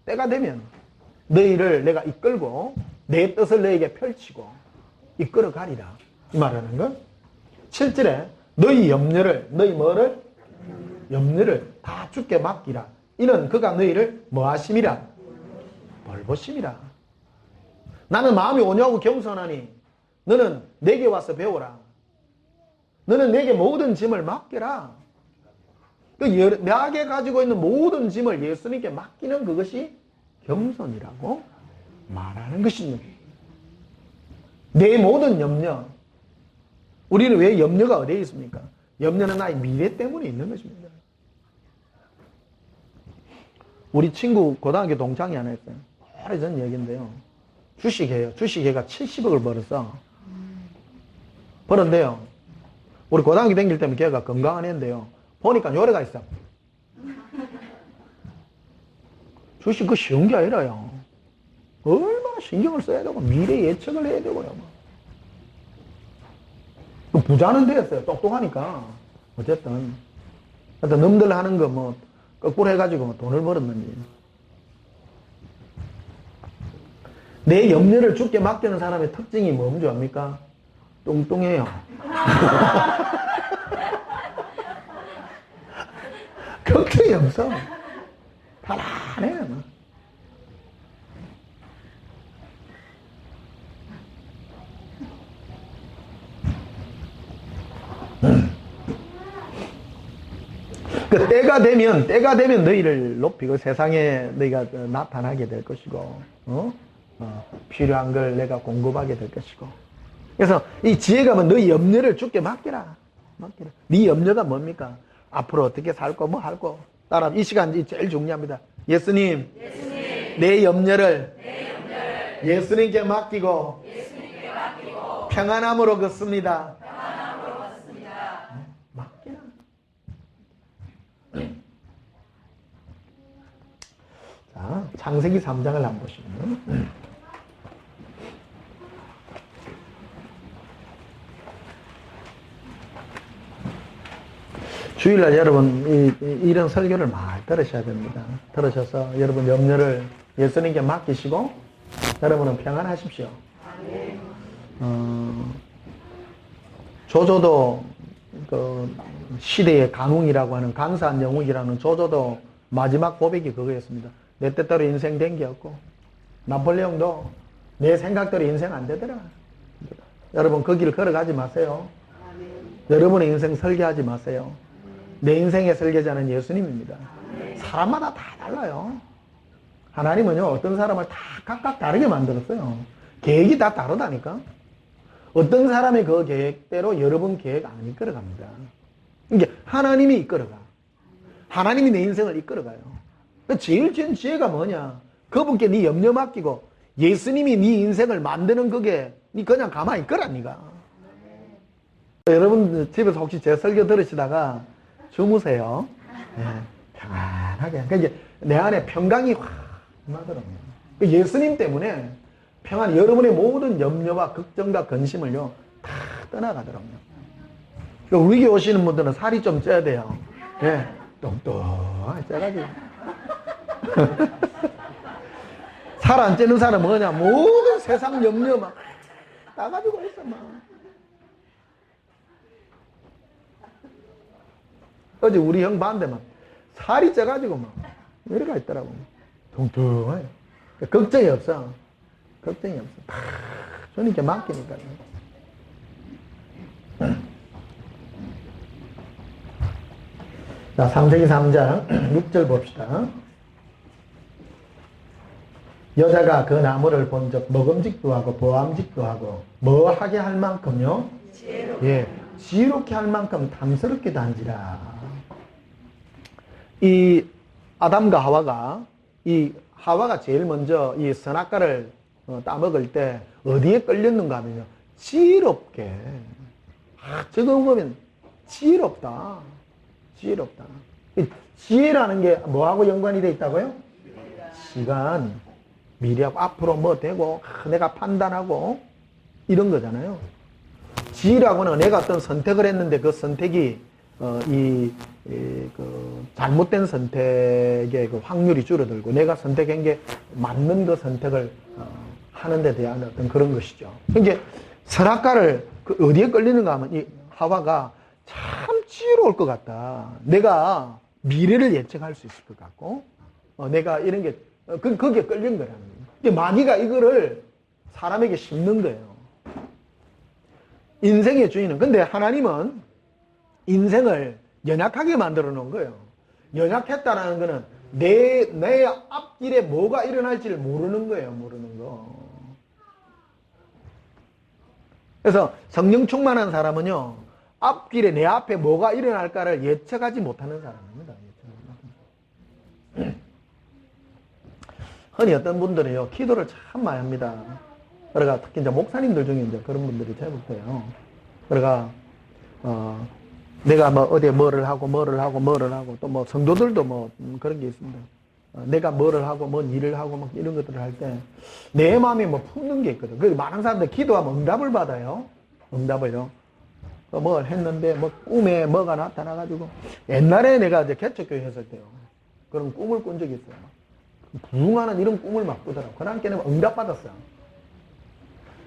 때가 되면 너희를 내가 이끌고 내 뜻을 너에게 펼치고 이끌어 가리라. 이 말하는 건 7절에 너희 염려를 다 주께 맡기라. 이는 그가 너희를 뭐 하심이라? 돌보심이라. 나는 마음이 온유하고 겸손하니 너는 내게 와서 배우라. 너는 내게 모든 짐을 맡겨라. 내게 가지고 있는 모든 짐을 예수님께 맡기는 그것이 겸손이라고 말하는 것입니다. 내 모든 염려. 우리는 왜 염려가 어디에 있습니까? 염려는 나의 미래 때문에 있는 것입니다. 우리 친구 고등학교 동창이 하나 있어요. 오래전 얘기인데요. 주식해요. 주식회가 70억을 벌었어. 벌었는데요. 우리 고등학교 다닐 때면 걔가 건강한 애인데요. 보니까 요래가 있어. 주식 그거 쉬운 게 아니라요. 얼마나 신경을 써야 되고 미래 예측을 해야 되고요. 부자는 되었어요. 똑똑하니까. 어쨌든 놈들 하는 거 뭐 거꾸로 해가지고 돈을 벌었는지. 내 염려를 주께 맡기는 사람의 특징이 뭔지 압니까? 뚱뚱해요. 걱정이 없어. 편안해. 그 때가 되면 너희를 높이고 세상에 너희가 나타나게 될 것이고, 필요한 걸 내가 공급하게 될 것이고. 그래서 이 지혜가 뭐 너희 염려를 주께 맡기라. 네 염려가 뭡니까? 앞으로 어떻게 살고 뭐 할고. 따라 이 시간이 제일 중요합니다. 예수님. 내 염려를 예수님께 맡기고 평안함으로 걷습니다. 맡기라. 자, 창세기 3장을 한번 보시면 주일날 여러분 이런 설교를 많이 들으셔야 됩니다. 들으셔서 여러분 염려를 예수님께 맡기시고 여러분은 평안하십시오. 조조도 그 시대의 강웅이라고 하는 강사한 영웅이라는 조조도 마지막 고백이 그거였습니다. 내 뜻대로 인생 된 게 없고 나폴레옹도 내 생각대로 인생 안 되더라. 여러분 그 길 걸어가지 마세요. 여러분의 인생 설계하지 마세요. 내 인생의 설계자는 예수님입니다. 사람마다 다 달라요. 하나님은요 어떤 사람을 다 각각 다르게 만들었어요. 계획이 다 다르다니까. 어떤 사람의 그 계획대로 여러분 계획 안 이끌어갑니다. 이게 하나님이 이끌어가. 하나님이 내 인생을 이끌어가요. 제일 큰 지혜가 뭐냐? 그분께 네 염려 맡기고 예수님이 네 인생을 만드는 그게 네 그냥 가만히 있거라 니가. 여러분 집에서 혹시 제 설교 들으시다가 주무세요. 네, 평안하게. 그러니까 내 안에 평강이 확 나더라고요. 예수님 때문에 평안, 여러분의 모든 염려와 걱정과 근심을요 다 떠나가더라고요. 위기 오시는 분들은 살이 좀 쪄야 돼요. 네, 똥똥하게 쪄가지고. 살 안 찌는 사람은 뭐냐? 모든 세상 염려 막 따가지고 있어 막. 어제 우리 형 봤는데 막 살이 쪄가지고 막 이래가 있더라고. 퉁퉁해. 걱정이 없어. 걱정이 없어. 다 주님께 맡기니까요. 자, 창세기 3장 6절 봅시다. 여자가 그 나무를 본즉 먹음직도 하고 보암직도 하고 뭐 하게 할 만큼요? 예, 지혜롭게 할 만큼 탐스럽게도 한지라. 이 아담과 하와가 제일 먼저 이 선악과를 따먹을 때 어디에 끌렸는가 하면요 지혜롭게. 저거 보면 지혜롭다. 지혜롭다. 지혜라는 게 뭐하고 연관이 되어 있다고요? 시간, 미래하고 앞으로 뭐 되고 내가 판단하고 이런 거잖아요. 지혜라고는 내가 어떤 선택을 했는데 그 선택이 그 잘못된 선택의 그 확률이 줄어들고 내가 선택한 게 맞는 그 선택을 하는 데 대한 어떤 그런 것이죠. 그러니까 선악과를 어디에 끌리는가 하면 이 하와가 참 지혜로울 것 같다. 내가 미래를 예측할 수 있을 것 같고 내가 이런 게 거기에 끌린 거라는 거예요. 마귀가 이거를 사람에게 심는 거예요. 인생의 주인은. 근데 하나님은 인생을 연약하게 만들어 놓은 거예요. 연약했다라는 거는 내 앞길에 뭐가 일어날지를 모르는 거예요. 모르는 거. 그래서 성령 충만한 사람은요, 앞길에 내 앞에 뭐가 일어날까를 예측하지 못하는 사람입니다. 흔히 어떤 분들이요, 기도를 참 많이 합니다. 그러니까 특히 이제 목사님들 중에 이제 그런 분들이 제법 돼요. 그러니까, 내가 뭐 어디에 뭐를 하고 또 뭐 성도들도 뭐 그런 게 있습니다. 내가 뭐를 하고 뭔 일을 하고 막 이런 것들을 할 때 내 마음에 뭐 품는 게 있거든. 그래서 많은 사람들 기도하면 응답을 받아요. 응답을요. 뭘 했는데 뭐 꿈에 뭐가 나타나가지고 옛날에 내가 이제 개척교회 했을 때요. 그런 꿈을 꾼 적이 있어요. 부흥하는 이런 꿈을 막 꾸더라고. 그러니까 응답 받았어요.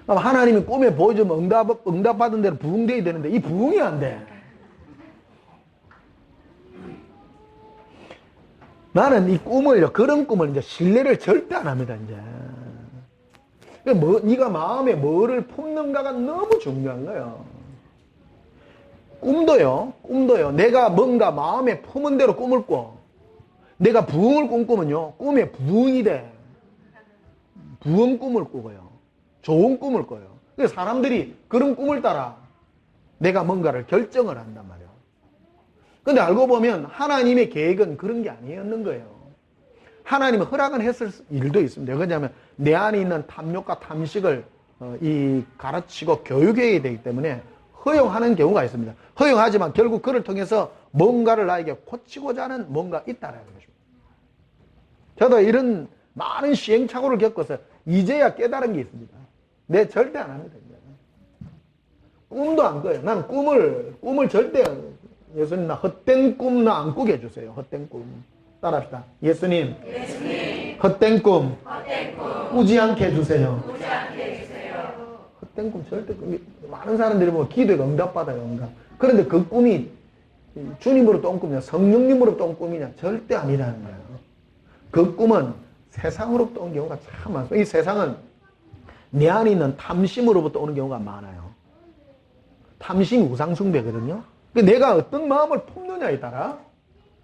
하나님이 꿈에 보여주면 응답 받은 대로 부흥돼야 되는데 이 부흥이 안 돼. 나는 이 꿈을요, 그런 꿈을 이제 신뢰를 절대 안 합니다, 이제. 네가 마음에 뭐를 품는가가 너무 중요한 거예요. 꿈도요, 내가 뭔가 마음에 품은 대로 꿈을 꿔. 내가 부흥을 꿈꾸면요, 꿈에 부흥이 돼. 부흥 꿈을 꾸고요. 좋은 꿈을 꿔요. 그래서 사람들이 그런 꿈을 따라 내가 뭔가를 결정을 한단 말이에요. 근데 알고 보면 하나님의 계획은 그런 게 아니었는 거예요. 하나님은 허락은 했을 일도 있습니다. 왜냐하면 내 안에 있는 탐욕과 탐식을 가르치고 교육해야 되기 때문에 허용하는 경우가 있습니다. 허용하지만 결국 그를 통해서 뭔가를 나에게 고치고자 하는 뭔가 있다라는 것입니다. 저도 이런 많은 시행착오를 겪어서 이제야 깨달은 게 있습니다. 내 절대 안 합니다. 꿈도 안 꿔요. 나는 꿈을 절대 예수님, 나 헛된 꿈 나 안 꾸게 해주세요. 헛된 꿈. 따라합시다. 예수님, 헛된 꿈 꾸지 않게 해주세요. 헛된 꿈 절대 많은 사람들이 보면 기도에 응답받아요. 응답. 그런데 그 꿈이 주님으로부터 온 꿈이냐 성령님으로부터 온 꿈이냐 절대 아니라는 거예요. 그 꿈은 세상으로부터 온 경우가 참 많습니다. 이 세상은 내 안에 있는 탐심으로부터 오는 경우가 많아요. 탐심이 우상숭배거든요. 내가 어떤 마음을 품느냐에 따라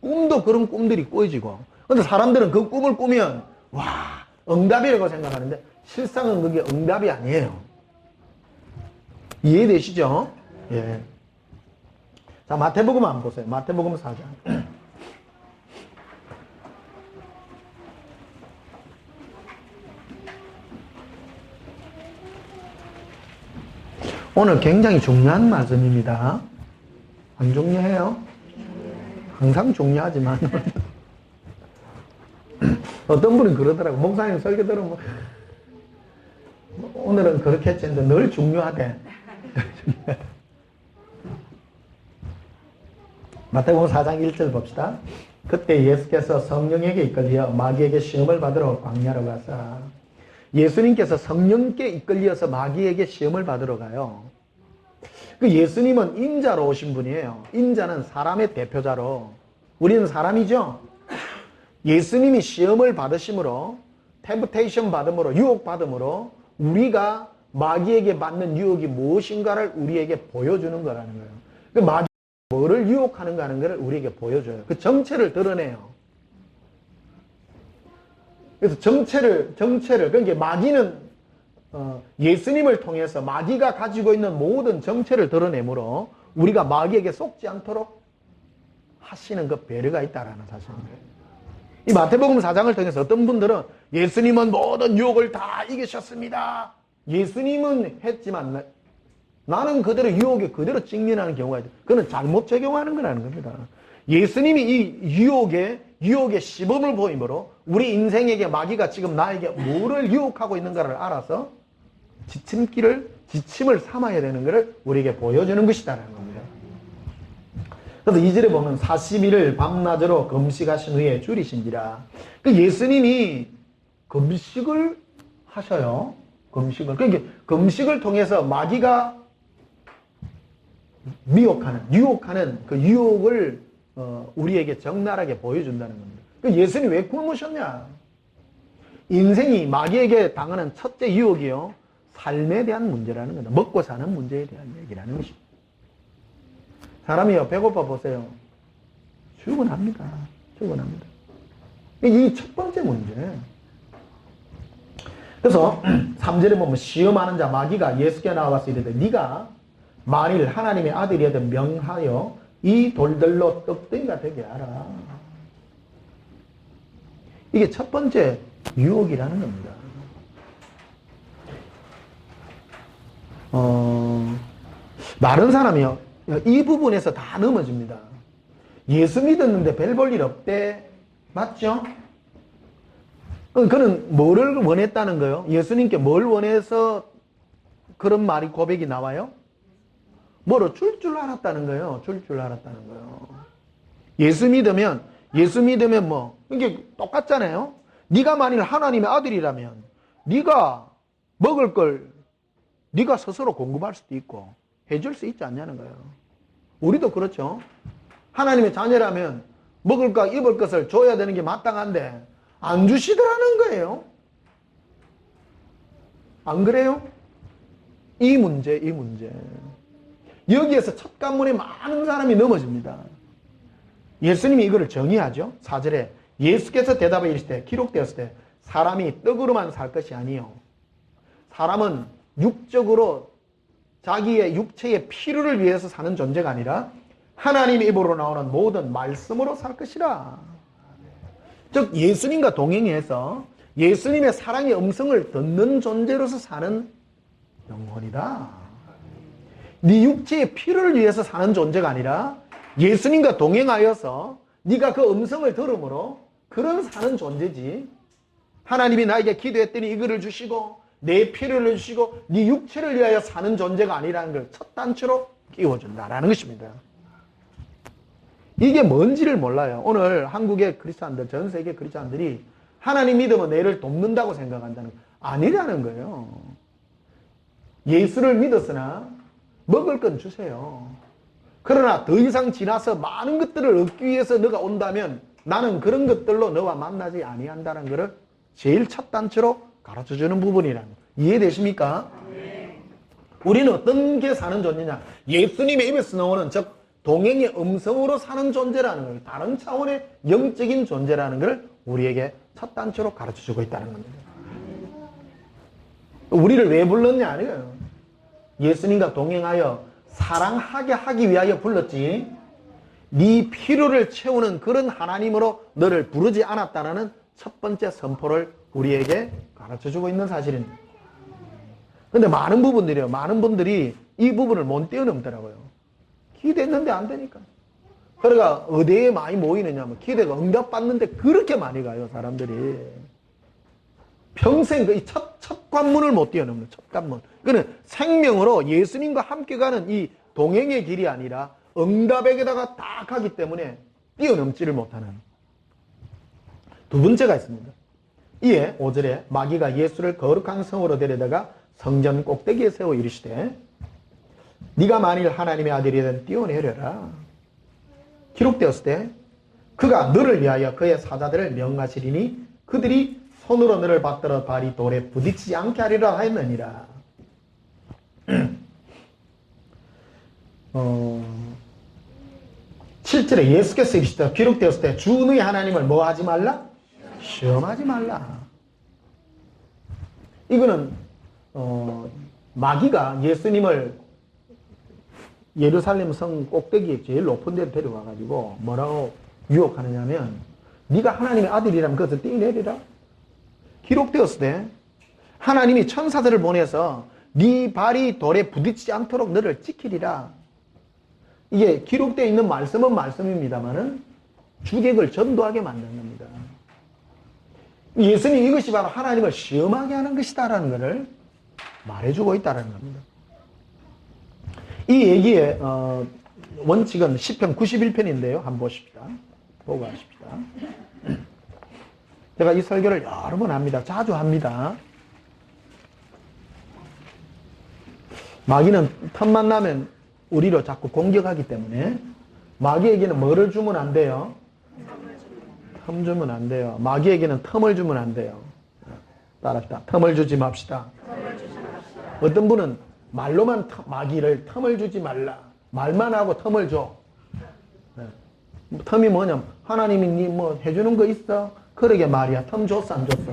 꿈도 그런 꿈들이 꾸어지고, 근데 사람들은 그 꿈을 꾸면 와 응답이라고 생각하는데 실상은 그게 응답이 아니에요. 이해되시죠? 예. 자, 마태복음 한번 보세요. 마태복음 4장. 오늘 굉장히 중요한 말씀입니다. 안 중요해요? 항상 중요하지만 어떤 분은 그러더라고. 목사님 설교 들으면 오늘은 그렇게 했는데 늘 중요하대. 마태복음 4장 1절 봅시다. 그때 예수께서 성령에게 이끌려 마귀에게 시험을 받으러 광야로 가사. 예수님께서 성령께 이끌려서 마귀에게 시험을 받으러 가요. 그 예수님은 인자로 오신 분이에요. 인자는 사람의 대표자로. 우리는 사람이죠. 예수님이 시험을 받으심으로, 템프테이션 받음으로, 유혹 받음으로 우리가 마귀에게 받는 유혹이 무엇인가를 우리에게 보여주는 거라는 거예요. 그 마귀가 뭐를 유혹하는가 하는 것을 우리에게 보여줘요. 그 정체를 드러내요. 그래서 정체를 그러니까 마귀는 예수님을 통해서 마귀가 가지고 있는 모든 정체를 드러내므로 우리가 마귀에게 속지 않도록 하시는 그 배려가 있다라는 사실입니다. 이 마태복음 4장을 통해서 어떤 분들은 예수님은 모든 유혹을 다 이기셨습니다. 예수님은 했지만 나는 그대로 유혹에 그대로 직면하는 경우가 있다. 그건 잘못 적용하는 거라는 겁니다. 예수님이 이 유혹의 시범을 보이므로 우리 인생에게 마귀가 지금 나에게 뭐를 유혹하고 있는가를 알아서 지침을 삼아야 되는 것을 우리에게 보여주는 것이다라는 겁니다. 그래서 2절에 보면 40일을 밤낮으로 금식하신 후에 줄이신지라. 그 예수님이 금식을 하셔요. 금식을. 그러니까 금식을 통해서 마귀가 유혹하는 그 유혹을 우리에게 적나라하게 보여준다는 겁니다. 그 예수님이 왜 굶으셨냐? 인생이 마귀에게 당하는 첫째 유혹이요. 삶에 대한 문제라는 겁니다. 먹고 사는 문제에 대한 얘기라는 것입니다. 사람이요, 배고파 보세요. 죽어납니다. 이 첫 번째 문제. 그래서 3절에 보면 시험하는 자 마귀가 예수께 나와서 이르되 네가 만일 하나님의 아들이어든 명하여 이 돌들로 떡덩이가 되게 하라. 이게 첫 번째 유혹이라는 겁니다. 많은 사람이요, 이 부분에서 다 넘어집니다. 예수 믿었는데 별 볼 일 없대. 맞죠? 그는 뭐를 원했다는 거예요? 예수님께 뭘 원해서 그런 말이 고백이 나와요? 뭐로 줄 알았다는 거예요. 줄 알았다는 거예요. 예수 믿으면 뭐 이게 똑같잖아요. 네가 만일 하나님의 아들이라면 네가 먹을 걸 네가 스스로 공급할 수도 있고 해줄 수 있지 않냐는 거예요. 우리도 그렇죠. 하나님의 자녀라면 먹을 것, 입을 것을 줘야 되는 게 마땅한데 안 주시더라는 거예요. 안 그래요? 이 문제. 여기에서 첫 관문에 많은 사람이 넘어집니다. 예수님이 이거를 정의하죠. 4절에 예수께서 대답하여 이르시되 기록되었을 때 사람이 떡으로만 살 것이 아니요 사람은 육적으로 자기의 육체의 필요를 위해서 사는 존재가 아니라 하나님의 입으로 나오는 모든 말씀으로 살 것이라. 즉 예수님과 동행해서 예수님의 사랑의 음성을 듣는 존재로서 사는 영혼이다. 네 육체의 필요를 위해서 사는 존재가 아니라 예수님과 동행하여서 네가 그 음성을 들음으로 그런 사는 존재지. 하나님이 나에게 기도했더니 이거를 주시고 내 필요를 주시고 네 육체를 위하여 사는 존재가 아니라는 걸 첫 단추로 끼워준다라는 것입니다. 이게 뭔지를 몰라요. 오늘 한국의 크리스찬들, 전 세계 크리스찬들이 하나님 믿으면 내를 돕는다고 생각한다는 거 아니라는 거예요. 예수를 믿었으나 먹을 건 주세요. 그러나 더 이상 지나서 많은 것들을 얻기 위해서 너가 온다면 나는 그런 것들로 너와 만나지 아니한다는 것을 제일 첫 단추로 가르쳐주는 부분이라는 거예요. 이해되십니까? 우리는 어떤 게 사는 존재냐? 예수님의 입에서 나오는 즉 동행의 음성으로 사는 존재라는 걸, 다른 차원의 영적인 존재라는 걸 우리에게 첫 단추로 가르쳐주고 있다는 겁니다. 우리를 왜 불렀냐 아니에요. 예수님과 동행하여 사랑하게 하기 위하여 불렀지 네 필요를 채우는 그런 하나님으로 너를 부르지 않았다는 첫 번째 선포를 우리에게 가르쳐주고 있는 사실입니다. 근데 많은 분들이 이 부분을 못 뛰어넘더라고요. 기대했는데 안 되니까. 그러니까 어디에 많이 모이느냐면 기대가 응답받는데 그렇게 많이 가요, 사람들이. 평생 그 첫 관문을 못 뛰어넘는 첫 관문. 그는 생명으로 예수님과 함께 가는 이 동행의 길이 아니라 응답에게다가 딱 하기 때문에 뛰어넘지를 못하는 두 번째가 있습니다. 이에 5절에 마귀가 예수를 거룩한 성으로 데려다가 성전 꼭대기에 세워 이르시되 네가 만일 하나님의 아들이든 뛰어내려라. 기록되었을 때 그가 너를 위하여 그의 사자들을 명하시리니 그들이 손으로 너를 받들어 발이 돌에 부딪히지 않게 하리라 하였느니라. 7절에 예수께서 이르시되 기록되었을 때 주 너희 하나님을 뭐 하지 말라? 시험하지 말라. 이거는 마귀가 예수님을 예루살렘 성 꼭대기에 제일 높은 데로 데려가가지고 뭐라고 유혹하느냐면 네가 하나님의 아들이라면 그것을 뛰어내리라. 기록되었을 때 하나님이 천사들을 보내서 네 발이 돌에 부딪히지 않도록 너를 지키리라. 이게 기록되어 있는 말씀은 말씀입니다만은 주객을 전도하게 만든 겁니다. 예수님 이것이 바로 하나님을 시험하게 하는 것이다라는 것을 말해주고 있다는 겁니다. 이 얘기의 원칙은 시편 91편인데요. 한번 보십시다. 보고 하십시다. 제가 이 설교를 여러 번 합니다. 자주 합니다. 마귀는 틈만 나면 우리로 자꾸 공격하기 때문에 마귀에게는 뭐를 주면 안 돼요? 틈 주면 안 돼요. 마귀에게는 틈을 주면 안 돼요. 따라합시다. 틈을 주지 맙시다. 어떤 분은 말로만 마귀를 틈을 주지 말라. 말만 하고 틈을 줘. 틈이 뭐냐면 하나님이 니 뭐 해주는 거 있어? 그러게 말이야. 틈 줬어 안 줬어?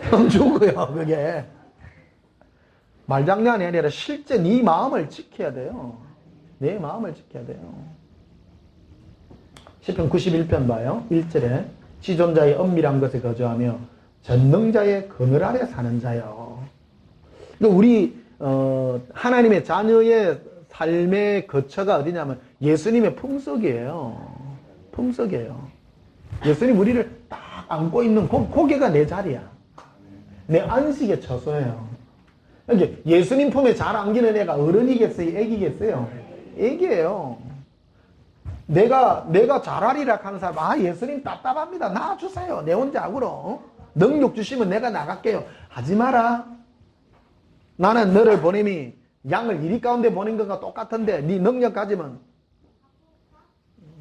틈 주고요. 그게 말장난이 아니라 실제 네 마음을 지켜야 돼요. 내 마음을 지켜야 돼요. 시편 91편 봐요. 1절에 지존자의 엄밀한 것에 거주하며 전능자의 그늘 아래 사는 자요. 우리 하나님의 자녀의 삶의 거처가 어디냐면 예수님의 품속이에요. 품속이에요. 예수님 우리를 딱 안고 있는 고개가 내 자리야. 내 안식의 처소예요. 이게 예수님 품에 잘 안기는 애가 어른이겠어요? 애기겠어요? 애기예요. 내가 잘하리라 하는 사람, 예수님 답답합니다. 놔주세요. 내 혼자 하고로. 능력 주시면 내가 나갈게요. 하지 마라. 나는 너를 보냄이 양을 이리 가운데 보낸 것과 똑같은데 네 능력 가지면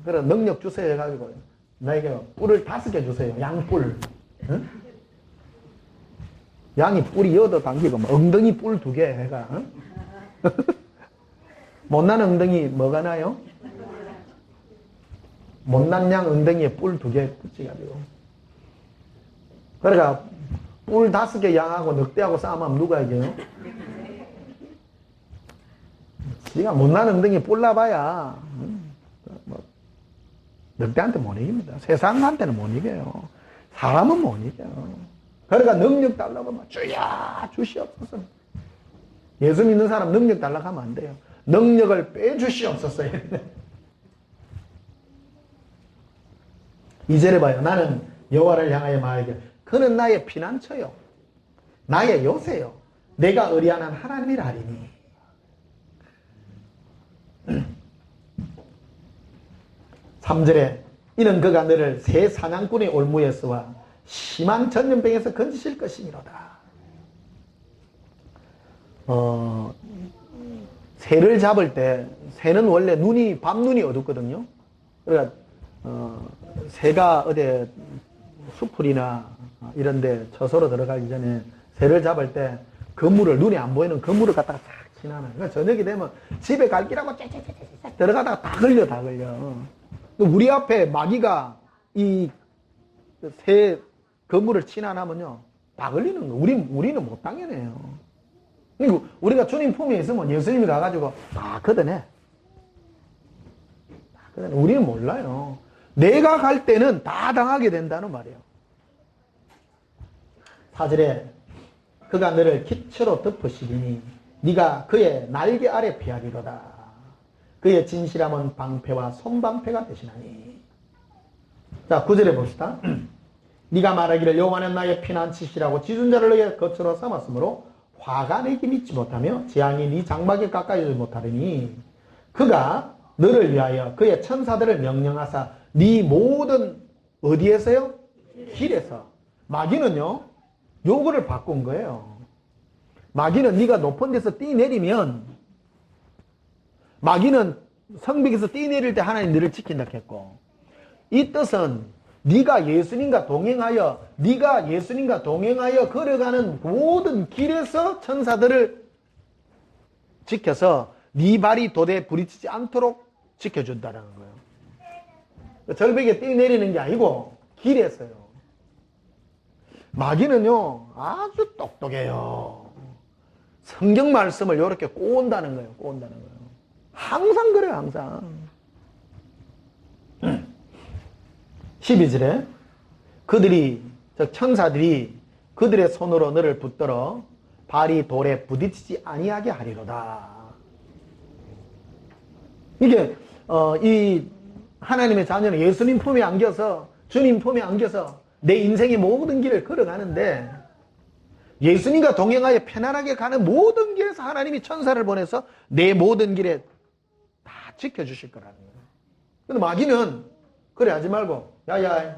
그래 능력 주세요 해가지고 나에게 뿔을 5개 주세요. 양뿔. 응? 양이 뿔이 8당기고 엉덩이 뿔 2개 해가. 응? 못난 엉덩이 뭐가 나요? 못난 양 엉덩이에 뿔 2개 붙여가지고. 그러니까 뿔 5개 양하고 늑대하고 싸움하면 누가 이겨요? 지가 못난 엉덩이에 뿔 나봐야 늑대한테 못 이깁니다. 세상한테는 못 이겨요. 사람은 못 이겨요. 그러니까 능력 달라고 하면 주야 주시옵소서. 예수 믿는 사람 능력 달라고 하면 안 돼요. 능력을 빼주시옵소서. 2절에 봐요. 나는 여호와를 향하여 말하기를 그는 나의 피난처요 나의 요새요 내가 의리하는 하나님이라 하리니. 3절에 이는 그가 너를 새 사냥꾼의 올무에서와 심한 전염병에서 건지실 것이니로다. 새를 잡을 때 새는 원래 밤눈이 어둡거든요. 그러니까 새가 어디 수풀이나 이런데 처소로 들어가기 전에 새를 잡을 때 그물을 눈에 안 보이는 그물을 갖다가 쫙 지나는. 그러니까 저녁이 되면 집에 갈 길하고 쫙쫙쫙쫙 들어가다가 다 걸려. 우리 앞에 마귀가 이 새 그물을 지나나면요 다 걸리는 거. 우리는 못 당해내요. 그리고 우리가 주님 품에 있으면 예수님이 가가지고 다 걷어내. 우리는 몰라요. 내가 갈 때는 다 당하게 된다는 말이에요. 4절에 그가 너를 기초로 덮으시리니 네가 그의 날개 아래 피하리로다. 그의 진실함은 방패와 손방패가 되시나니. 자 9절에 봅시다. 네가 말하기를 여호와는 나의 피난처시라고 지존자를 너의 거처로 삼았으므로 화가 내게 믿지 못하며 재앙이 네 장막에 가까이 오지 못하리니 그가 너를 위하여 그의 천사들을 명령하사 네 모든 어디에서요? 길에서. 마귀는요 요거를 바꾼 거예요. 마귀는 네가 높은 데서 뛰내리면 마귀는 성벽에서 뛰내릴 때 하나님 너를 지킨다 했고 이 뜻은 네가 예수님과 동행하여 걸어가는 모든 길에서 천사들을 지켜서 네 발이 도대에 부딪히지 않도록 지켜준다는 거예요. 절벽에 뛰내리는 게 아니고 길에서요. 마귀는요 아주 똑똑해요. 성경 말씀을 이렇게 꼬운다는 거예요. 항상 그래요. 항상. 12절에 즉 천사들이 그들의 손으로 너를 붙들어 발이 돌에 부딪히지 아니하게 하리로다. 이게 이 하나님의 자녀는 예수님 품에 안겨서 주님 품에 안겨서 내 인생의 모든 길을 걸어가는데 예수님과 동행하여 편안하게 가는 모든 길에서 하나님이 천사를 보내서 내 모든 길에 다 지켜주실 거라는 거예요. 근데 마귀는 그래 하지 말고 야야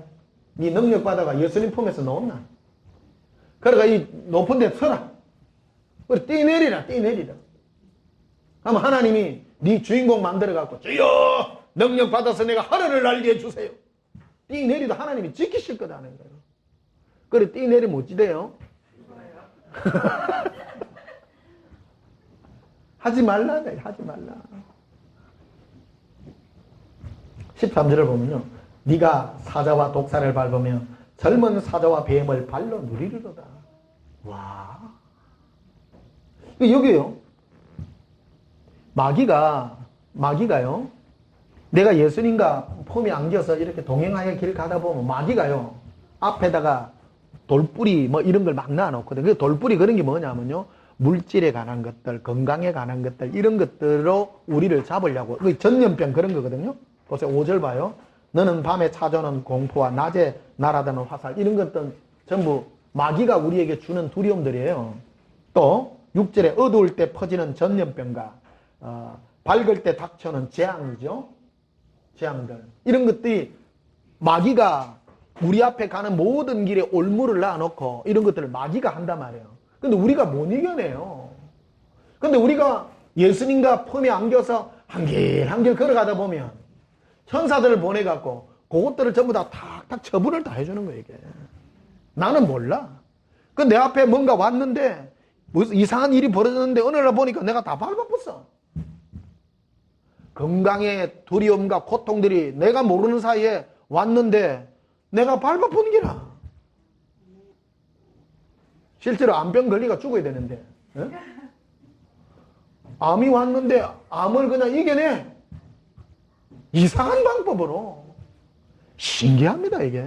네 능력 받아가 예수님 품에서 나온나. 그러니까 이 높은 데 서라. 그래 뛰내리라. 그러면 하나님이 네 주인공 만들어갖고 주여 능력 받아서 내가 하늘을 날게 해주세요. 뛰내리도 하나님이 지키실 거다는 거예요. 그래 뛰내리면 어찌 돼요? 하지 말라. 13절을 보면요. 네가 사자와 독사를 밟으며 젊은 사자와 뱀을 발로 누리리로다. 와. 여기요. 마귀가요. 내가 예수님과 품에 안겨서 이렇게 동행하여 길 가다 보면 마귀가요. 앞에다가 돌뿌리 뭐 이런 걸 막 놔놓거든. 그 돌뿌리 그런 게 뭐냐면요. 물질에 관한 것들, 건강에 관한 것들 이런 것들로 우리를 잡으려고. 그 전염병 그런 거거든요. 보세요. 5절 봐요. 너는 밤에 찾아오는 공포와 낮에 날아드는 화살 이런 것들 전부 마귀가 우리에게 주는 두려움들이에요. 또 6절에 어두울 때 퍼지는 전염병과 밝을 때 닥쳐오는 재앙이죠. 재앙들. 이런 것들이 마귀가 우리 앞에 가는 모든 길에 올무를 놔놓고 이런 것들을 마귀가 한단 말이에요. 근데 우리가 못 이겨내요. 근데 우리가 예수님과 품에 안겨서 한 길 걸어가다 보면 천사들을 보내갖고 그것들을 전부 다 탁탁 처분을 다 해주는 거예요. 이게. 나는 몰라. 그 내 앞에 뭔가 왔는데 무슨 이상한 일이 벌어졌는데 어느 날 보니까 내가 다 밟아봤어. 건강의 두려움과 고통들이 내가 모르는 사이에 왔는데 내가 밟아본 게라. 실제로 암병 걸리가 죽어야 되는데 암이 왔는데 암을 그냥 이겨내. 이상한 방법으로. 신기합니다 이게.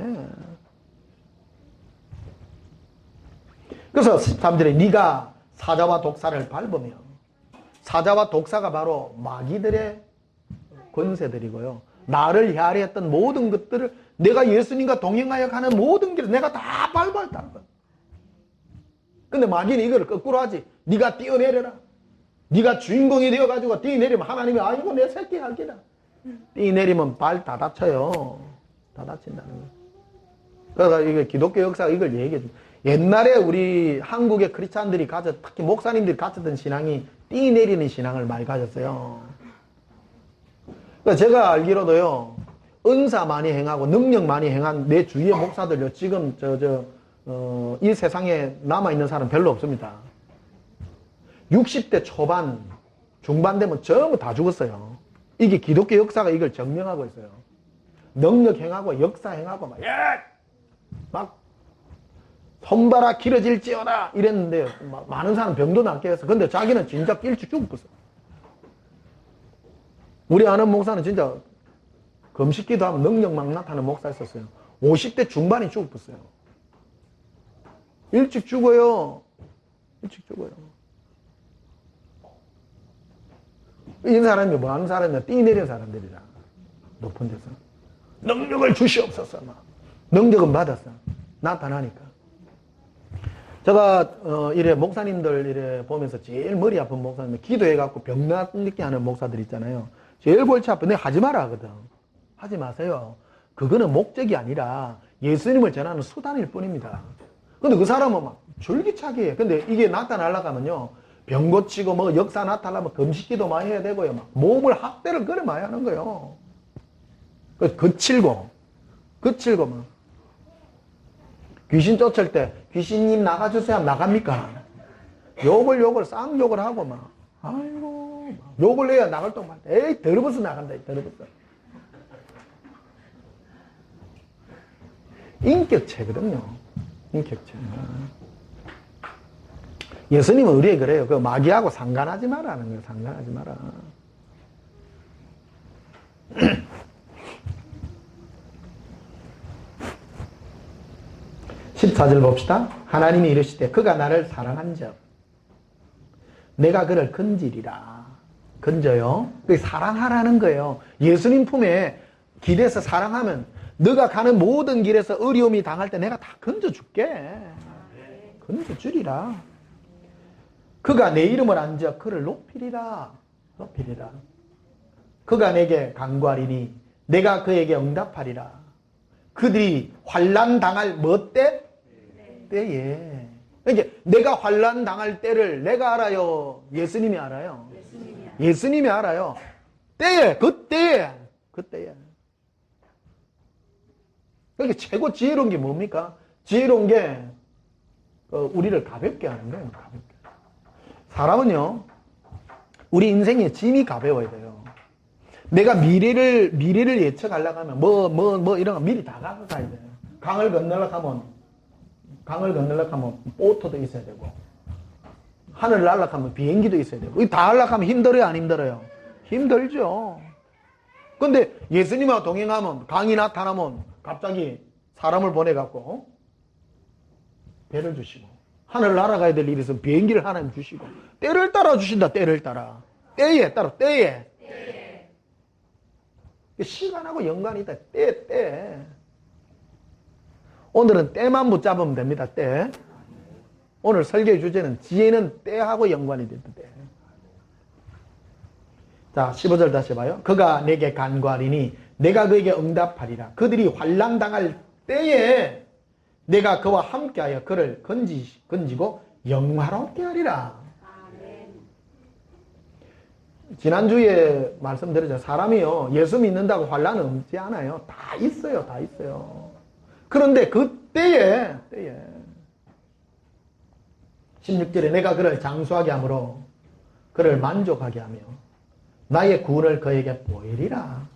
그래서 13절에 네가 사자와 독사를 밟으며, 사자와 독사가 바로 마귀들의 권세들이고요. 나를 헤아려 했던 모든 것들을 내가 예수님과 동행하여 가는 모든 길을 내가 다 밟았다는 거야. 근데 마귀는 이거를 거꾸로 하지. 네가 뛰어내려라. 네가 주인공이 되어가지고 뛰어내리면 하나님이 아이고 내 새끼 할 기다. 띠 내리면 발 다 다쳐요. 다 다친다는 거예요. 그러니까 이게 기독교 역사가 이걸 얘기해 줍니다. 옛날에 우리 한국의 크리스찬들이 특히 목사님들이 가졌던 신앙이 띠 내리는 신앙을 많이 가졌어요. 그러니까 제가 알기로도요, 은사 많이 행하고 능력 많이 행한 내 주위의 목사들요, 지금 이 세상에 남아있는 사람 별로 없습니다. 60대 초반, 중반 되면 전부 다 죽었어요. 이게 기독교 역사가 이걸 증명하고 있어요. 능력 행하고 역사 행하고 막 손바라 길어질지어다 이랬는데 많은 사람 병도 낫게 했어. 근데 자기는 진짜 일찍 죽었어. 우리 아는 목사는 진짜 금식기도 하면 능력 막 나타나는 목사 있었어요. 50대 중반이 죽었어요. 일찍 죽어요. 일찍 죽어요. 이 사람이 뭐 하는 사람이야? 띠 내린 사람들이라. 높은 데서. 능력을 주시옵소서. 막. 능력은 받았어. 나타나니까. 제가 이래 목사님들 이래 보면서 제일 머리 아픈 목사님, 기도해갖고 병 낫게 하는 목사들 있잖아요. 제일 골치 아픈 데 하지 마라 하거든. 하지 마세요. 그거는 목적이 아니라 예수님을 전하는 수단일 뿐입니다. 근데 그 사람은 막 줄기차게 해. 근데 이게 나타나려고 하면요, 병 고치고 뭐 역사 나타나면 금식기도 많이 해야 되고요. 막 몸을 학대를 그래 많이 하는 거예요. 거칠고 막. 귀신 쫓을 때 귀신님 나가주세요 하면 나갑니까? 욕을 쌍욕을 하고 막 아이고 막 욕을 해야 나갈 동안 에이 더러워서 나간다. 더러워서. 인격체거든요. 인격체. 예수님은 우리에게 그래요. 그 마귀하고 상관하지 마라는 거예요. 상관하지 마라. 14절 봅시다. 하나님이 이르시되 그가 나를 사랑한즉 내가 그를 건지리라. 건져요. 그게 사랑하라는 거예요. 예수님 품에 길에서 사랑하면 너가 가는 모든 길에서 어려움이 당할 때 내가 다 건져줄게. 건져주리라. 그가 내 이름을 안적 그를 높이리라. 높이리라. 그가 내게 간구하리니 내가 그에게 응답하리라. 그들이 환난 당할 뭐 때? 때에. 그러니까 내가 환난 당할 때를 내가 알아요? 예수님이 알아요? 예수님이 알아요. 때에, 그때에. 그러니까 최고 지혜로운 게 뭡니까? 지혜로운 게 우리를 가볍게 하는 거예요. 가볍게. 사람은요, 우리 인생에 짐이 가벼워야 돼요. 내가 미래를 예측하려고 하면 뭐 이런 거 미리 다 갖고 가야 돼요. 강을 건너려고 하면 보트도 있어야 되고, 하늘을 날려고 하면 비행기도 있어야 되고, 이거 다 하려고 하면 힘들어요, 안 힘들어요? 힘들죠. 근데 예수님하고 동행하면, 강이 나타나면 갑자기 사람을 보내갖고 배를 주시고, 하늘을 날아가야 될 일이 있으면 비행기를 하나님 주시고, 때를 따라 주신다. 때를 따라. 때에 따라. 때에. 시간하고 연관이 있다. 때. 오늘은 때만 붙잡으면 됩니다. 때. 오늘 설교의 주제는 지혜는 때하고 연관이 된다. 때. 자, 15절 다시 봐요. 그가 내게 간구하리니 내가 그에게 응답하리라. 그들이 환난 당할 때에 내가 그와 함께하여 그를 건지고 영화롭게 하리라. 지난주에 말씀드렸죠. 사람이요, 예수 믿는다고 환난은 없지 않아요. 다 있어요. 다 있어요. 그런데 그때에 16절에 내가 그를 장수하게 하므로 그를 만족하게 하며 나의 구원을 그에게 보이리라.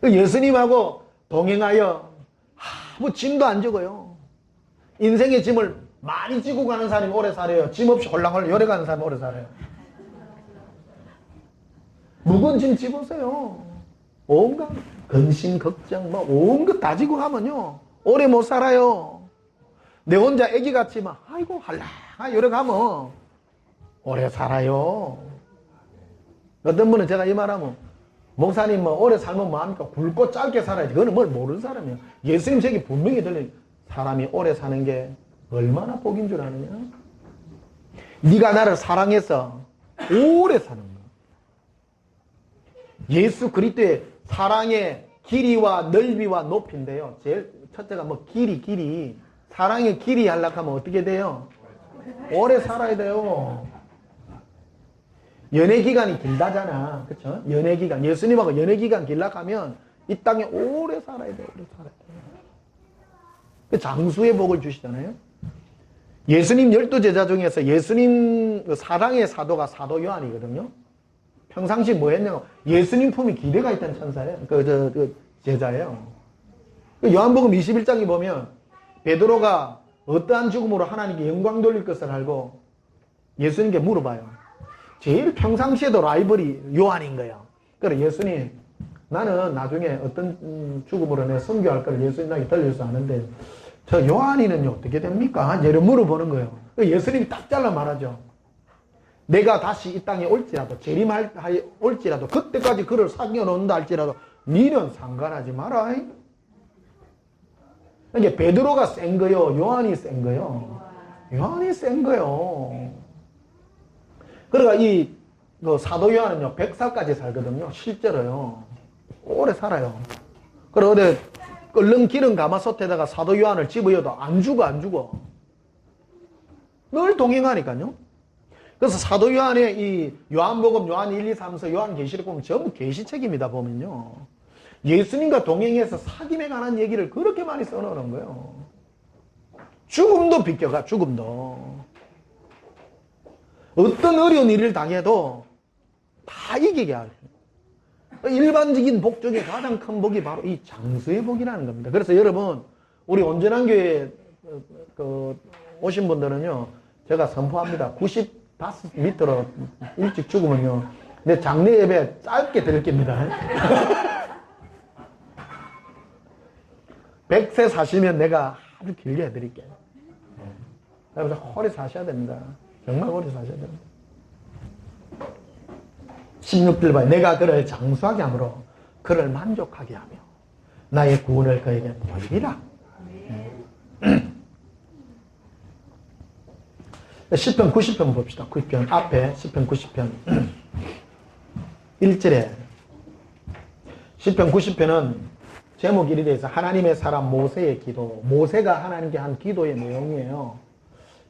예수님하고 동행하여 아무 짐도 안 지고요. 인생의 짐을 많이 지고 가는 사람이 오래 살아요. 짐 없이 홀랑홀랑 열에 가는 사람이 오래 살아요. 무거운 짐 지고서요. 온갖 근심, 걱정, 온것 다 지고 가면요, 오래 못 살아요. 내 혼자 애기같이 아이고 할라 열에 가면 오래 살아요. 어떤 분은 제가 이 말하면, 목사님 오래 살면 뭐합니까? 굵고 짧게 살아야지. 그거는 뭘 모르는 사람이에요. 예수님 책이 분명히 들린 사람이 오래 사는 게 얼마나 복인 줄 아느냐? 네가 나를 사랑해서 오래 사는 거야. 예수 그리스도의 사랑의 길이와 넓이와 높이인데요. 제일 첫째가 뭐 길이. 사랑의 길이 하려고 하면 어떻게 돼요? 오래 살아야 돼요. 연애 기간이 길다잖아. 그쵸? 연애 기간. 예수님하고 연애 기간 길려고 하면 이 땅에 오래 살아야 돼요. 오래 살아야 돼요. 그 장수의 복을 주시잖아요. 예수님 12제자 중에서 예수님 사랑의 사도가 사도 요한이거든요. 평상시 뭐 했냐고. 예수님 품에 기대가 있던 천사예요. 그 제자예요. 요한복음 21장에 보면 베드로가 어떠한 죽음으로 하나님께 영광 돌릴 것을 알고 예수님께 물어봐요. 제일 평상시에도 라이벌이 요한인 거야. 그래 예수님 나는 나중에 어떤 죽음으로 내 선교할 걸 예수님 나게 들려서 아는데 저 요한이는요 어떻게 됩니까? 이래 물어보는 거예요. 예수님이 딱 잘라 말하죠. 내가 다시 이 땅에 올지라도 올지라도 그때까지 그를 사귀어 놓는다 할지라도 니는 상관하지 마라. 그러니까 베드로가 센 거요, 요한이 센 거요. 요한이 센 거요. 그러니까 이 사도 요한은요 100살까지 살거든요. 실제로요. 오래 살아요. 그리고 어디 끓는 기름 가마솥에다가 사도 요한을 집어여도 안 죽어. 늘 동행하니까요. 그래서 사도 요한의 이 요한복음, 요한 1, 2, 3서 요한계시록 보면 전부 계시책입니다. 보면요. 예수님과 동행해서 사귐에 관한 얘기를 그렇게 많이 써놓은 거예요. 죽음도 비껴가, 죽음도. 어떤 어려운 일을 당해도 다 이기게 하죠. 일반적인 복 중에 가장 큰 복이 바로 이 장수의 복이라는 겁니다. 그래서 여러분, 우리 온전한 교회 오신 분들은요, 제가 선포합니다. 95 밑으로 일찍 죽으면요, 내 장례 예배 짧게 드릴 겁니다. 100세 사시면 내가 아주 길게 해드릴게요. 여러분, 오래 사셔야 됩니다. 정말 오래 사셔야 됩니다. 16절 봐요. 내가 그를 장수하게 함으로 그를 만족하게 하며 나의 구원을 그에게 보이리라. 시편 90편 봅시다. 90편 앞에 시편 90편 1절에 시편 90편은 제목 1에 대해서 하나님의 사람 모세의 기도, 모세가 하나님께 한 기도의 내용이에요.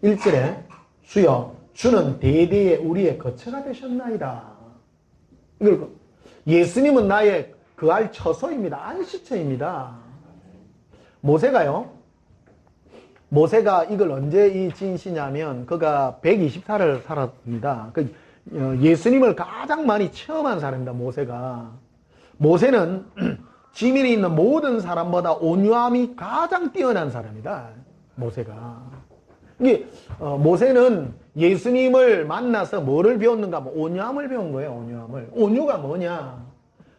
1절에 주여 주는 대대에 우리의 거처가 되셨나이다. 이걸 예수님은 나의 거할 처소입니다. 안식처입니다. 모세가 이걸 언제 지으시냐면 그가 120살을 살았습니다. 예수님을 가장 많이 체험한 사람입니다. 모세는 지면에 있는 모든 사람보다 온유함이 가장 뛰어난 사람이다. 모세는 예수님을 만나서 뭐를 배웠는가 하면 온유함을 배운 거예요. 온유함을. 온유가 뭐냐?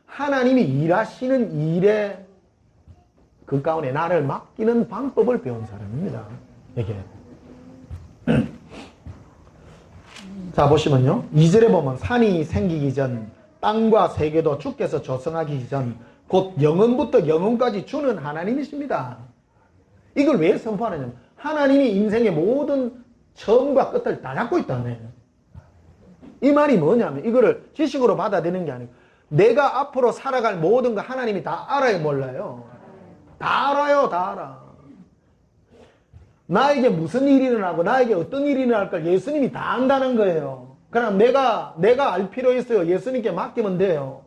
하나님이 일하시는 일에 그 가운데 나를 맡기는 방법을 배운 사람입니다. 이게. 자, 보시면요. 2절에 보면 산이 생기기 전, 땅과 세계도 주께서 조성하기 전, 곧 영원부터 영원까지 주는 하나님이십니다. 이걸 왜 선포하느냐면, 하나님이 인생의 모든 처음과 끝을 다 잡고 있다네. 이 말이 뭐냐면, 이거를 지식으로 받아들이는 게 아니고, 내가 앞으로 살아갈 모든 거 하나님이 다 알아요, 몰라요? 다 알아요, 다 알아. 나에게 무슨 일이 일어나고 나에게 어떤 일이 일어날 걸 예수님이 다 안다는 거예요. 그럼 내가 알 필요 있어요. 예수님께 맡기면 돼요.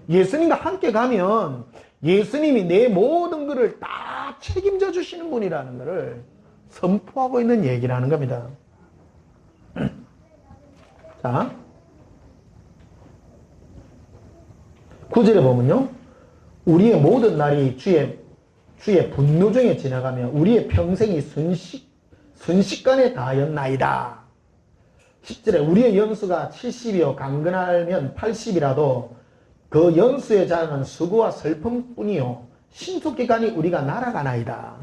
예수님과 함께 가면 예수님이 내 모든 것을 다 책임져 주시는 분이라는 것을 선포하고 있는 얘기라는 겁니다. 자, 9절에 보면요. 우리의 모든 날이 주의 분노 중에 지나가며 우리의 평생이 순식간에 다하였나이다. 10절에 우리의 연수가 70이요 강건하면 80이라도 그 연수의 자는 수고와 슬픔뿐이요 신속기간이 우리가 날아가나이다.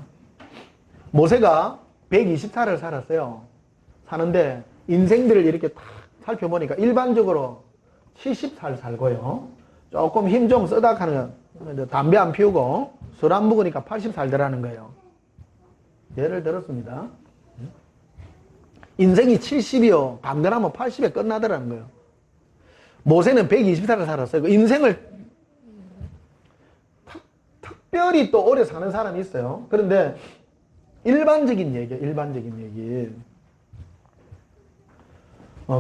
모세가 120살을 살았어요. 사는데 인생들을 이렇게 딱 살펴보니까 일반적으로 70살 살고요. 조금 힘 좀 쓰다 하는 담배 안 피우고 술 안 먹으니까 80 살더라는 거예요. 예를 들었습니다. 인생이 70이요. 강건하면 80에 끝나더라는 거예요. 모세는 120살을 살았어요. 그 인생을 특별히 또 오래 사는 사람이 있어요. 그런데 일반적인 얘기예요. 일반적인 얘기.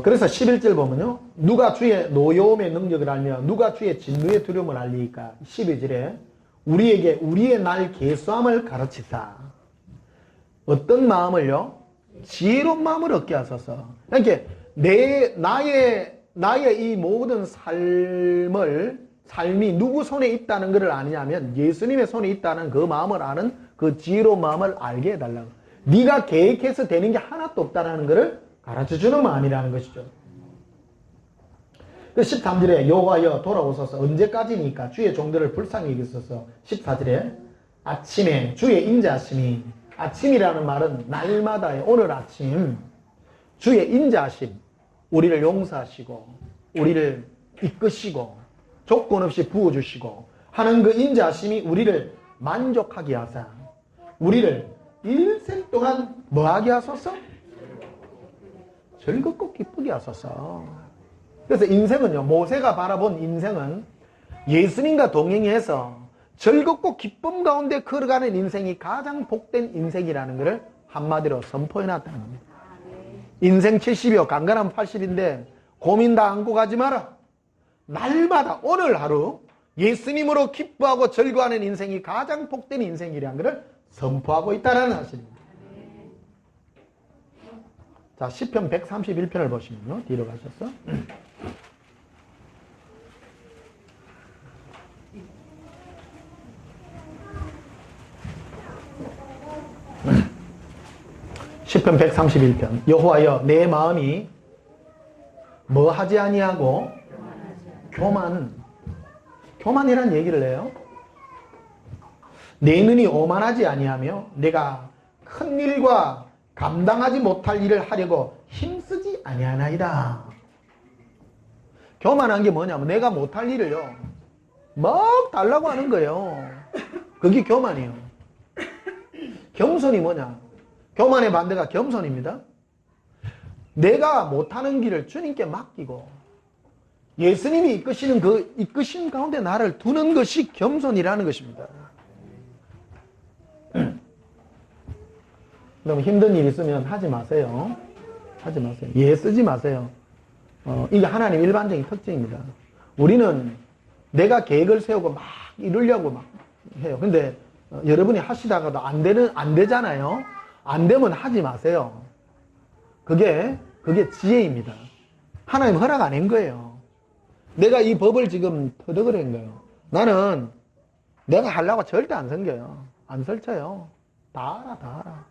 그래서 11절 보면요. 누가 주의 노여움의 능력을 알며 누가 주의 진노의 두려움을 알리니까 12절에 우리에게 우리의 날 계수함을 가르치사. 어떤 마음을요? 지혜로운 마음을 얻게 하소서. 그러니까 나의 이 모든 삶이 누구 손에 있다는 것을 아느냐면 예수님의 손에 있다는 그 마음을 아는 그 지혜로운 마음을 알게 해달라고. 네가 계획해서 되는 게 하나도 없다는 것을 가르쳐주는 마음이라는 것이죠. 그 13절에 여호와여 돌아오소서. 언제까지니까 주의 종들을 불쌍히 여기소서. 14절에 아침에 주의 인자하심이, 아침이라는 말은 날마다의 오늘 아침 주의 인자하심, 우리를 용서하시고 우리를 이끄시고 조건 없이 부어주시고 하는 그 인자하심이 우리를 만족하게 하사 우리를 일생 동안 뭐하게 하소서? 즐겁고 기쁘게 하소서. 그래서 인생은요, 모세가 바라본 인생은 예수님과 동행해서 즐겁고 기쁨 가운데 걸어가는 인생이 가장 복된 인생이라는 것을 한마디로 선포해놨다는 겁니다. 인생 70이요, 강간하면 80인데 고민 다 안고 가지 마라. 날마다 오늘 하루 예수님으로 기뻐하고 즐거워하는 인생이 가장 복된 인생이라는 것을 선포하고 있다는 사실입니다. 자, 시편 131편을 보시면요. 뒤로 가셔서. 시편 131편. 여호와여 내 마음이 뭐 하지 아니하고 교만이란 얘기를 해요. 내 눈이 오만하지 아니하며 내가 큰 일과 감당하지 못할 일을 하려고 힘쓰지 아니하나이다. 교만한 게 뭐냐면 내가 못할 일을요 막 달라고 하는 거예요. 그게 교만이에요. 겸손이 뭐냐? 교만의 반대가 겸손입니다. 내가 못하는 길을 주님께 맡기고 예수님이 이끄시는 그 이끄신 가운데 나를 두는 것이 겸손이라는 것입니다. 너무 힘든 일 있으면 하지 마세요. 하지 마세요. 예 쓰지 마세요. 이게 하나님 일반적인 특징입니다. 우리는 내가 계획을 세우고 막 이루려고 막 해요. 근데 여러분이 하시다가도 안 되잖아요. 안 되면 하지 마세요. 그게 지혜입니다. 하나님 허락 안 한 거예요. 내가 이 법을 지금 터득을 한 거예요. 나는 내가 하려고 절대 안 섬겨요. 안 설쳐요. 다 알아.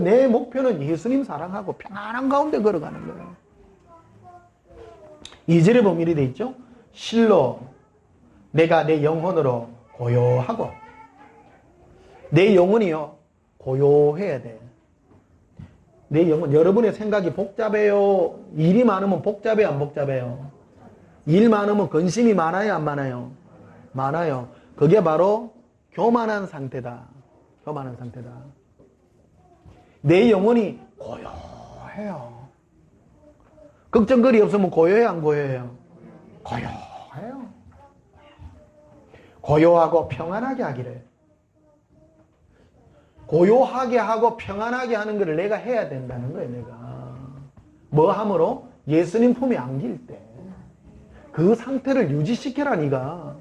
내 목표는 예수님 사랑하고 평안한 가운데 걸어가는 거예요. 2절에 보면 이렇게 돼 있죠. 실로 내가 내 영혼으로 고요하고 내 영혼이요 고요해야 돼. 내 영혼, 여러분의 생각이 복잡해요. 일이 많으면 복잡해요, 안 복잡해요? 일 많으면 근심이 많아요, 안 많아요? 많아요. 그게 바로 교만한 상태다. 교만한 상태다. 내 영혼이 고요해요. 걱정거리 없으면 고요해요, 안 고요해요? 고요해요. 고요하고 평안하게 하기를. 고요하게 하고 평안하게 하는 것을 내가 해야 된다는 거예요, 내가. 뭐 함으로? 예수님 품에 안길 때. 그 상태를 유지시켜라, 네가.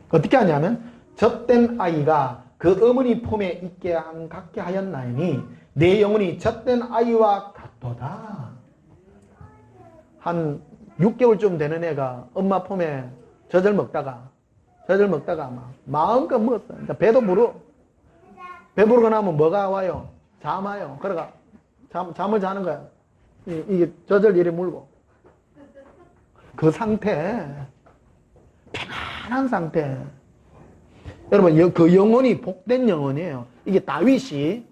어떻게 하냐면, 젖된 아이가 그 어머니 품에 있게 갖게 하였나니, 내 영혼이 젖된 아이와 같도다. 한 6개월쯤 되는 애가 엄마 품에 젖을 먹다가 막 마음껏 먹었어. 배도 부르. 배부르고 나면 뭐가 와요? 잠 와요. 그러니까 잠을 자는 거야. 이게 젖을 이리 물고. 그 상태, 편안한 상태. 여러분, 그 영혼이 복된 영혼이에요. 이게 다윗이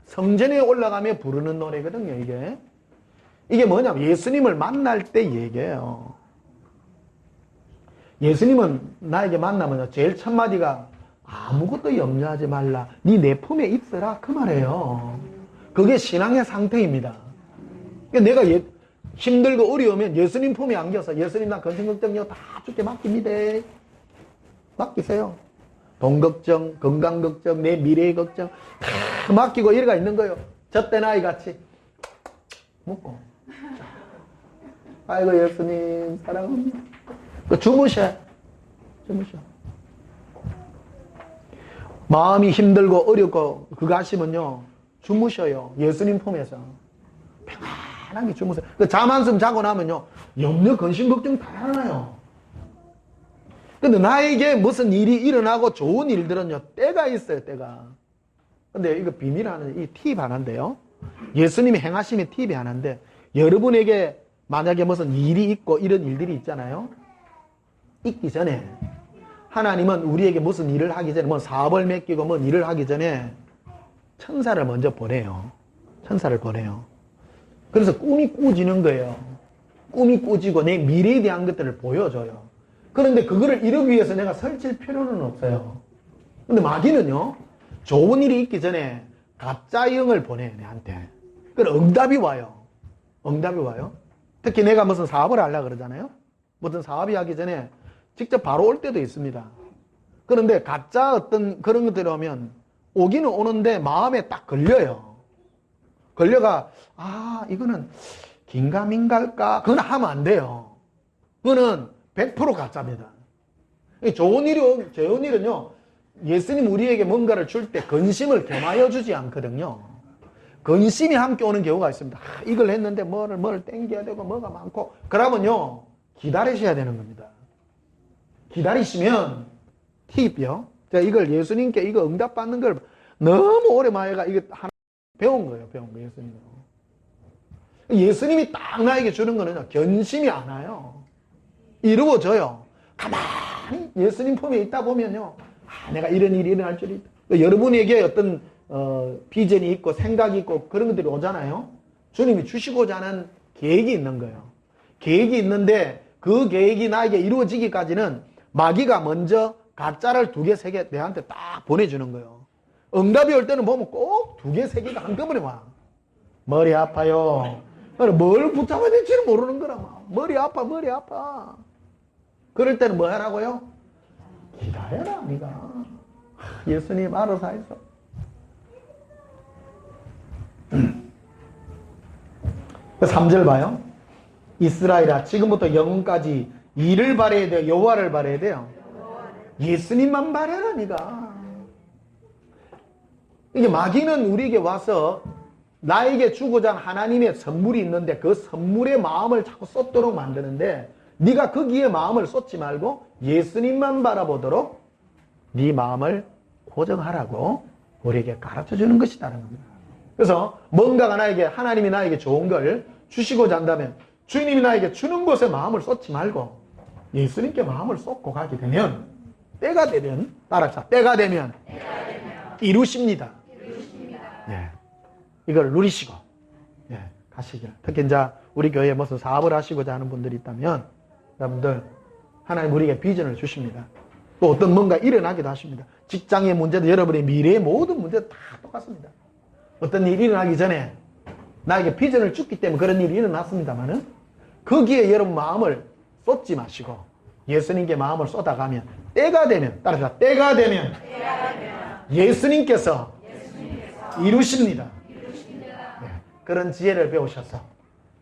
성전에 올라가며 부르는 노래거든요, 이게. 이게 뭐냐면 예수님을 만날 때 얘기해요. 예수님은 나에게 만나면 제일 첫 마디가 아무것도 염려하지 말라. 네 내 품에 있어라. 그 말이에요. 그게 신앙의 상태입니다. 내가 힘들고 어려우면 예수님 품에 안겨서 예수님 나 근심 걱정요 다 주께 맡깁니다. 맡기세요. 돈 걱정, 건강 걱정, 내 미래 걱정 다 맡기고 이래가 있는 거예요. 젖된 아이 같이 묻고 아이고 예수님 사랑합니다. 주무셔. 마음이 힘들고 어렵고 그거 하시면요 주무셔요. 예수님 품에서 편안하게 주무세요. 잠 한숨 자고 나면요 염려 근심 걱정 다 하나요. 근데 나에게 무슨 일이 일어나고 좋은 일들은요 때가 있어요. 때가. 근데 이거 비밀 하나, 이 팁 하나인데요. 예수님이 행하심의 팁이 하나인데 여러분에게 만약에 무슨 일이 있고 이런 일들이 있잖아요. 있기 전에 하나님은 우리에게 무슨 일을 하기 전에 뭐 사업을 맡기고 뭐 일을 하기 전에 천사를 먼저 보내요. 천사를 보내요. 그래서 꿈이 꾸지는 거예요. 꿈이 꾸지고 내 미래에 대한 것들을 보여줘요. 그런데 그거를 이루기 위해서 내가 설칠 필요는 없어요. 근데 마귀는요 좋은 일이 있기 전에 가짜 영을 보내요. 내한테. 그럼 응답이 와요. 특히 내가 무슨 사업을 하려고 그러잖아요. 무슨 사업이 하기 전에 직접 바로 올 때도 있습니다. 그런데 가짜 어떤 그런 것들이 오면 오기는 오는데 마음에 딱 걸려요. 걸려가 이거는 긴가민가일까? 그건 하면 안 돼요. 그거는 100% 가짜입니다. 좋은 일은요 예수님 우리에게 뭔가를 줄 때 근심을 겸하여 주지 않거든요. 근심이 함께 오는 경우가 있습니다. 이걸 했는데 뭐를 땡겨야 되고 뭐가 많고 그러면요 기다리셔야 되는 겁니다. 기다리시면 팁이요. 제가 이걸 예수님께 이거 응답받는 걸 너무 오랜만에가 이거 하나 배운 거예요. 예수님이 딱 나에게 주는 거는요 견심이 안 와요. 이루어져요. 가만히 예수님 품에 있다 보면요 내가 이런 일이 일어날 줄이 있다. 여러분에게 어떤 비전이 있고 생각이 있고 그런 것들이 오잖아요. 주님이 주시고자 하는 계획이 있는 거예요. 계획이 있는데 그 계획이 나에게 이루어지기까지는 마귀가 먼저 가짜를 2개, 3개 내한테 딱 보내주는 거예요. 응답이 올 때는 보면 꼭 2개, 3개가 한꺼번에 와. 머리 아파요. 뭘 붙잡아야 될지는 모르는 거라. 머리 아파. 그럴 때는 뭐 하라고요? 기다려라, 네가. 예수님 알아서 하셔. 3절 봐요. 이스라엘아, 지금부터 영원까지 이를 바라야 돼요? 여호와를 바라야 돼요? 예수님만 바라라, 네가. 이게 마귀는 우리에게 와서 나에게 주고자 하는 하나님의 선물이 있는데 그 선물의 마음을 자꾸 쏟도록 만드는데 네가 거기에 마음을 쏟지 말고 예수님만 바라보도록 네 마음을 고정하라고 우리에게 가르쳐주는 것이다라는 겁니다. 그래서 뭔가가 하나님이 나에게 좋은 걸 주시고자 한다면 주님이 나에게 주는 것에 마음을 쏟지 말고 예수님께 마음을 쏟고 가게 되면 때가 되면 따라서 때가 되면 이루십니다. 예. 이걸 누리시고 가시기를. 특히 이제 우리 교회에 무슨 사업을 하시고자 하는 분들이 있다면 여러분들 하나님 우리에게 비전을 주십니다. 또 어떤 뭔가 일어나기도 하십니다. 직장의 문제도 여러분의 미래의 모든 문제도 다 똑같습니다. 어떤 일이 일어나기 전에 나에게 비전을 줬기 때문에 그런 일이 일어났습니다만은 거기에 여러분 마음을 쏟지 마시고 예수님께 마음을 쏟아가면 때가 되면 따라서 때가 되면 예수님께서 이루십니다. 그런 지혜를 배우셔서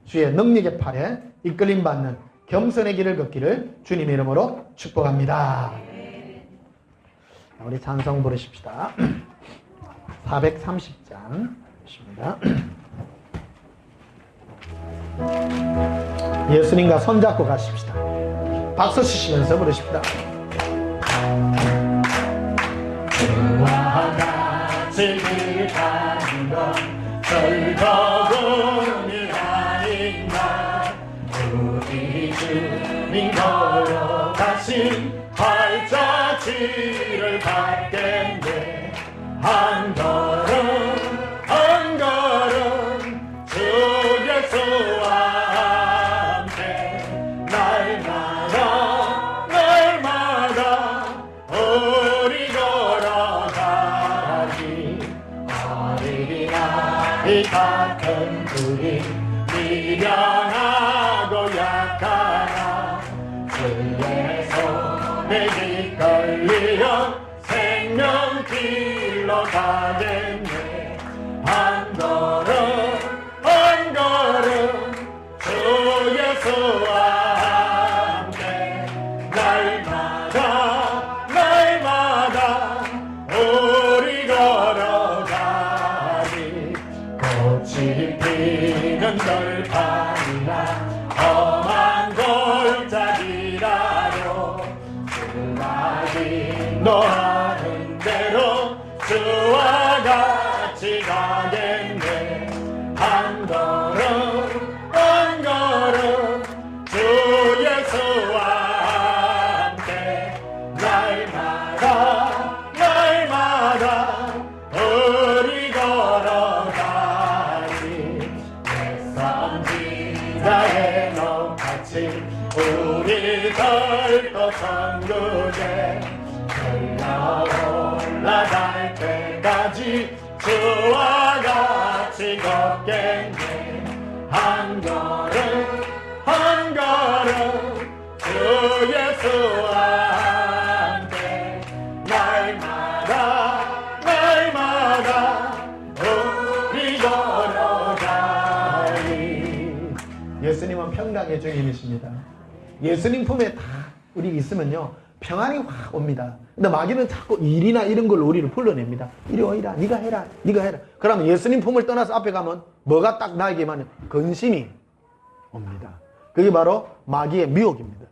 주의 능력의 팔에 이끌림 받는 겸손의 길을 걷기를 주님의 이름으로 축복합니다. 우리 찬송 부르십시다. 430장 보십니다. 예수님과 손잡고 가십시다. 박수 치시면서 부르십시다. 주와 같이 가는 건 즐거움이 아닌가. 우리 주님 걸어가신 발자취를 밟겠네. 한 걸음 한 걸음 주 예수와 함께 날마다 우리 걸어가니 어린아이 같은 주님 미련한 길로 가겠네. 한 걸음 한 걸음 주 예수와 함께 날마다 날마다 우리 걸어가리. 꽃이 피는 들판이나 험한 골짜기라도 주가 인도하는 대로 주와 같이 가겠네. 한 걸음 한 걸음 주 예수와 함께 날마다 날마다 우리 걸어가리. 뱃섬지자의 높아치 우리 절도 천국에 올라갈 때까지 주와 같이 걷겠네. 한 걸음 한 걸음 주 예수와 함께 날마다 날마다 우리 걸어가리. 예수님은 평강의 주님이십니다. 예수님 품에 다 우리 있으면요 평안이 확 옵니다. 근데 마귀는 자꾸 일이나 이런 걸로 우리를 불러냅니다. 이리 오이라, 네가 해라, 네가 해라. 그러면 예수님 품을 떠나서 앞에 가면 뭐가 딱 나에게만 근심이 옵니다. 그게 바로 마귀의 미혹입니다.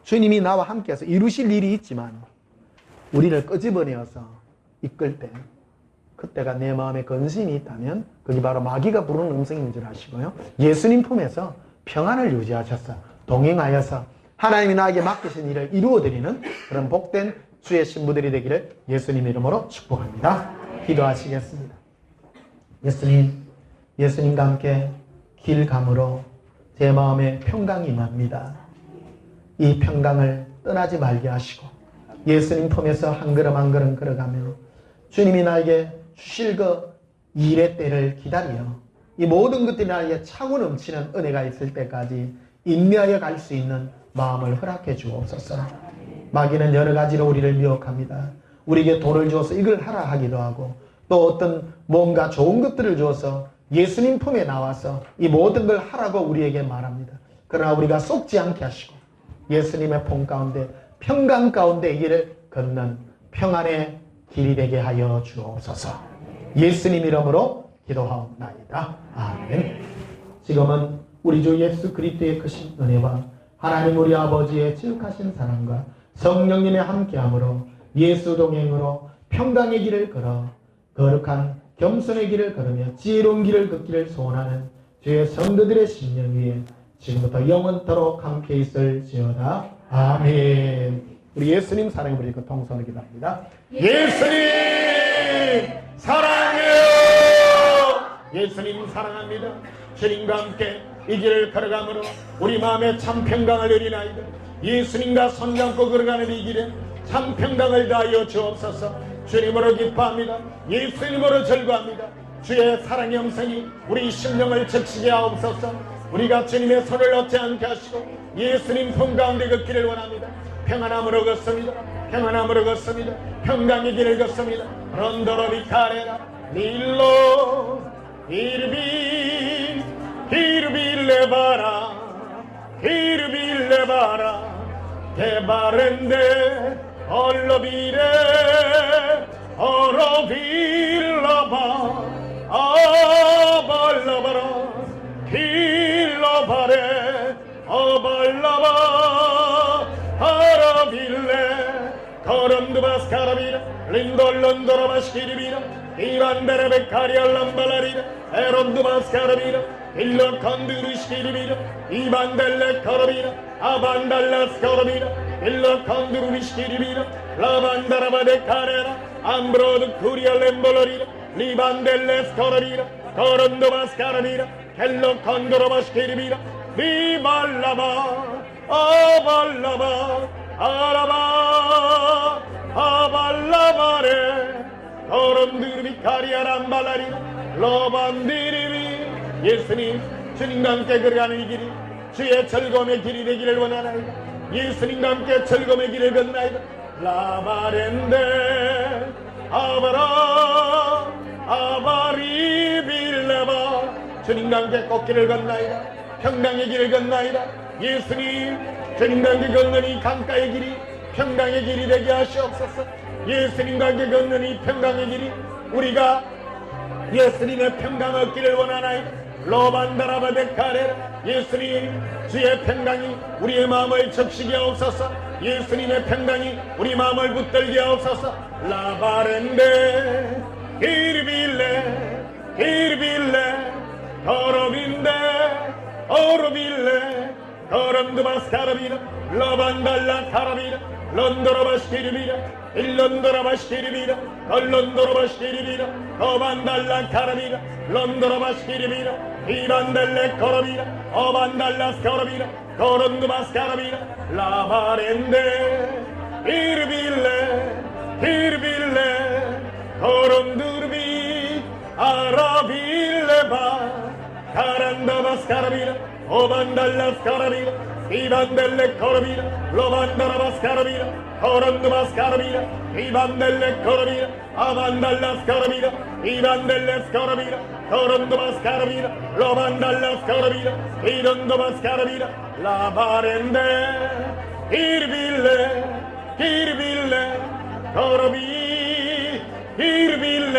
주님이 나와 함께해서 이루실 일이 있지만 우리를 끄집어내어서 이끌 때 그때가 내 마음에 근심이 있다면 그게 바로 마귀가 부르는 음성인 줄 아시고요. 예수님 품에서 평안을 유지하셔서 동행하여서 하나님이 나에게 맡기신 일을 이루어드리는 그런 복된 주의 신부들이 되기를 예수님 이름으로 축복합니다. 기도하시겠습니다. 예수님과 함께 길 감으로 제 마음에 평강이 임합니다. 이 평강을 떠나지 말게 하시고 예수님 품에서 한 걸음 한 걸음 걸어가며 주님이 나에게 주실 그 일의 때를 기다려 이 모든 것들이 나에게 차고 넘치는 은혜가 있을 때까지 인내하여 갈 수 있는 마음을 허락해 주옵소서. 마귀는 여러 가지로 우리를 미혹합니다. 우리에게 돈을 주어서 이걸 하라 하기도 하고 또 어떤 뭔가 좋은 것들을 주어서 예수님 품에 나와서 이 모든 걸 하라고 우리에게 말합니다. 그러나 우리가 속지 않게 하시고 예수님의 품 가운데 평강 가운데 이 길을 걷는 평안의 길이 되게 하여 주옵소서. 예수님 이름으로 기도하옵나이다. 아멘. 지금은 우리 주 예수 그리스도의 크신 은혜와 하나님 우리 아버지의 지극하신 사랑과 성령님의 함께함으로 예수 동행으로 평강의 길을 걸어 거룩한 겸손의 길을 걸으며 지혜로운 길을 걷기를 소원하는 주의 성도들의 심령 위에 지금부터 영원토록 함께 있을지어다. 아멘. 우리 예수님 사랑해 부리고 동서를 기도합니다. 예수님 사랑해요. 예수님 사랑합니다. 주님과 함께 이 길을 걸어가므로 우리 마음에 참 평강을 누리나이다. 예수님과 손잡고 걸어가는 이 길에 참 평강을 다하여 주옵소서. 주님으로 기뻐합니다. 예수님으로 절구합니다. 주의 사랑의 음성이 우리 심령을 적시게 하옵소서. 우리가 주님의 손을 놓지 않게 하시고 예수님 손 가운데 걷기를 원합니다. 평안함으로 걷습니다. 평안함으로 걷습니다. 평강의 길을 걷습니다. 런더러비 카레라 릴로 히르빌레바라 데바렌데 얼러비레 어러빌라바 아발라바라 힐라바레 어발라바 아라빌레 거런드바스카라비라 린돌런도라바시키리비라 이반데레베카리알람발라리라 에론드바스카라비라 일러컨드루시키리비라 이반델레 커라비라 아반달라스커라비라 일러컨드루시키리비라 라반다라바데카레라 암브로드 쿠리알렘볼로리라 리반델레스커라비라 거런드바스카라비라 헬러컨드로바시키리비라 비발라바 아발라바 아라바 아발라바레 거런드르비카리아람발라리 로반디리비. 예수님 주님과 함께 걸어가는 이 길이 주의 즐거움의 길이 되기를 원하나이다. 예수님과 함께 즐거움의 길을 걷나이다. 라바렌데 아바라 아바리빌레바 주님과 함께 꽃길을 건나이다. 평강의 길을 건나이다. 예수님 주님과 함께 걷는 이 강가의 길이 평강의 길이 되게 하시옵소서. 예수님과 함께 걷는 이 평강의 길이 우리가 예수님의 평강 얻기를 원하나이다. 로반다라바데카레 예수님 주의 평강이 우리의 마음을 적시게 하옵소서. 예수님의 평강이 우리 마음을 붙들게 하옵소서. 라바렌데 히르빌레 히르빌레 거로빈데 오르빌레 거런드바스카라비라 러반달라 카라비라 런도라바시키리비라 일런도라바시키리비라 걸런도라바시키리비라 거반달라 카라비라 런도라바시키리비라 이반달레 거라비라 어반달라스 거라비라 거런드바스카라비라 라바렌데 히르빌레 히르빌레 거런두르비 아라빌레바 카란다바스카라비라 오반달라스카라비라 이반델레 거라비라 로반다라바스카라비라 거런두바스카라비라 이반델레 거라비라 아반달라스카라비라 이반델레스카라비라 거런두바스카라비라 로반달라스카라비라 이런두바스카라비라 라바렌데 히르빌레 히르빌레 거라비 히르빌레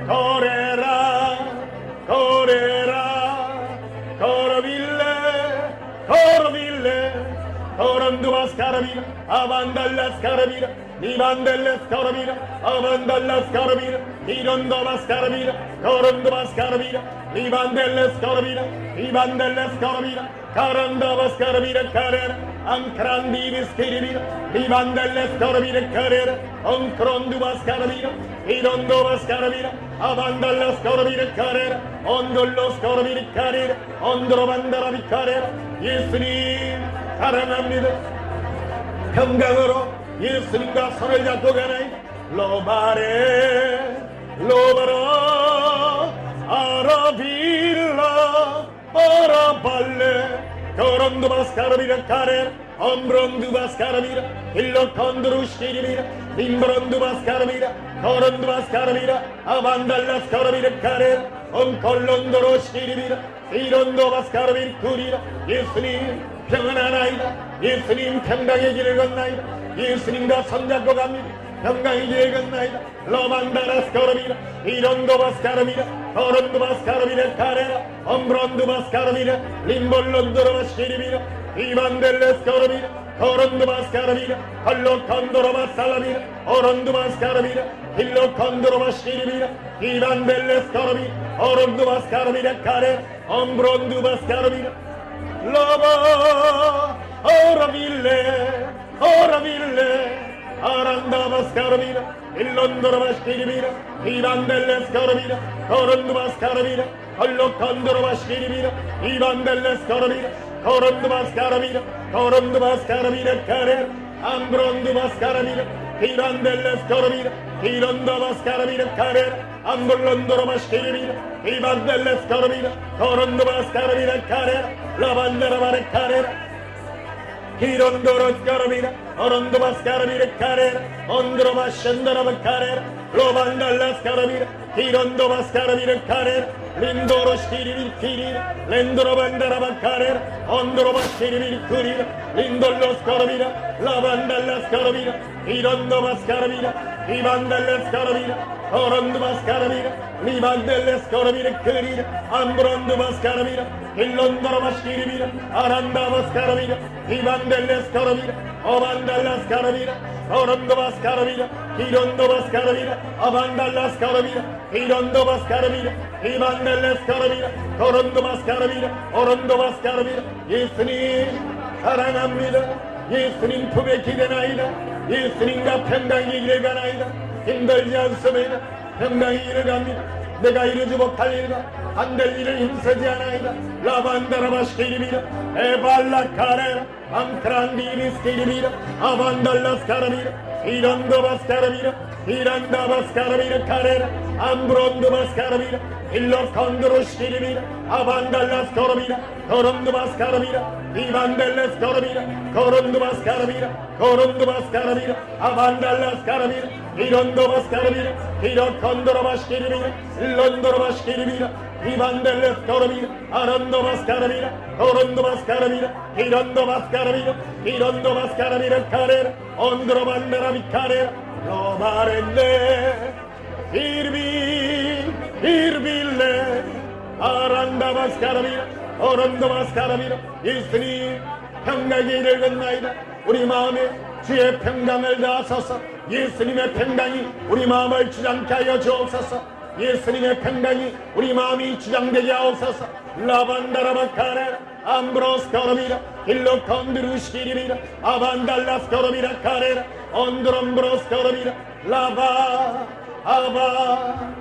거레라 거레라 거라빌레 거라빌레 거런두바스카라비라 아반달라스카라비라 니반델레스카라비라 아반달라스카라비라 이런도바스카라비라 거런두바스카라비라 니반델레스카라비라 이반델레스카라비라 카란다바스카라비라 카레라 앙크란디비스키리비라 니반델레스카라비라 카레라 엉크론두바스카라비라 이런도바스카라비라 아반달라스카라비라 카레라 온돌로스카라비라 카레라 온드로반다라비 카레라 예수님 사랑합니다. 평강으로 예수님과 손을 잡고 가나이 로바레 로바라 아라빌라 아라발레 거런두바스카라비라 카레라 엄브론두바스카라비라 일로컨드루시리비라 림브론두바스카라비라 거런두바스카라비라 아반달라스카라비라 카레라 엉콜론도로시리비라 이론도바스카라비라 쿠리라 예수님 평안하나이다. 예수님 평강의 길을 건나이다. 예수님과 손잡고 갑니다. 평강의 길을 건나이다. 로만다라스카라비라 이론도바스카라비라 거런두바스카라비라 카레라 엄브론두바스카라비라 림볼론도로바시리비라 이반델레스카라비라 거런두바스카라비라 할로컨도로바살라비라 오론두바스카라비라 힐로컨도로바시리비라 이반델레스카라비 오론두바스카라비라 카레라 엄브론두바스카라비라 라바 오라빌레 오라빌레 아란다바스카라비라 일론도라바시리비라 이반델레스카라비라 거런두바스카라비라 할로컨도로바시리비라 이반델레스카라비라 거런두바스카라비라 거런두바스카라비라 카레 암브론두바스카라비라 이반델레스카라비라 이론도바스카라비라 카레 암블론도로바시리비라 이반델레스카라비라 거런두바스카라비라 카레 라반다라바레 카레 이론도로스카라비라 오론도바스카라비라 카레 온드로바션다라바 카레 로반달라스카라비라 이론도바스카라비라 카레 린도로시리비리 키리라 렌도로반다라바 카레 온드로바시리비리 쿠리라 린돌로스카라비라 라반달라스카라비라 이론도바스카라비라 이반달레스카라비라 오론두바스카라비라 리반델레스카라비라 크리라 암브론두바스카라비라 일론도로바시리비라 아란다바스카라비라 이반델레스카라비라 오반달라스카라비라 오론두바스카라비라 이론도바스카라비라 아반달라스카라비라 이론도바스카라비라 이반델레스카라비라 오론두바스카라비라 오론도바스카라비라 예수님 사랑합니다. 예수님 품에 기대나이다. 예수님과 평강의 길을 가나이다. 힘들지 않습니다. 평강의 길을 갑니다. 내가 이루지 못할 일과 안 될 일을 힘쓰지 않아이다. 라반다라바시리비라 에발라카레라 앙크란디비스키리비라 아반달라스카라비라 이런도바스 가르비라 이란다바스 가르비라 카레라 암브론도바스 가르비라 일로 컨드로시키리비라 아반달라스 거르비라 거론도바스 가르비라 이반델레스 거르비라 거론도바스 가르비라 거론도바스 가르비라 아반달라스 가르비라 이런도바스 가르비라 이로 컨드로바시키리비라 일론도로바시키리비라 이반델레스 거르비라 아론도바스 가르비라 거론도바스 가르비라 이런도바스 가르비라 이런도바스 가르비라 카레라 온드로반데라비 카레라 로바렌네 irville 아란다바스 가라비라 어란다바스 가라비라 예수님 평강이 이르겠나이다. 우리 마음에 주의 평강을 다하소서. 예수님의 평강이 우리 마음을 주장케 하여 주옵소서. 예수님의 평강이 우리 마음이 주장되게 하옵소서. 라반다라바카레라 암브로스 거르비라 일로 컨드루시리비라 아반달라스 거르비라 카레라 온드롬브로스 거르비라 라바 아바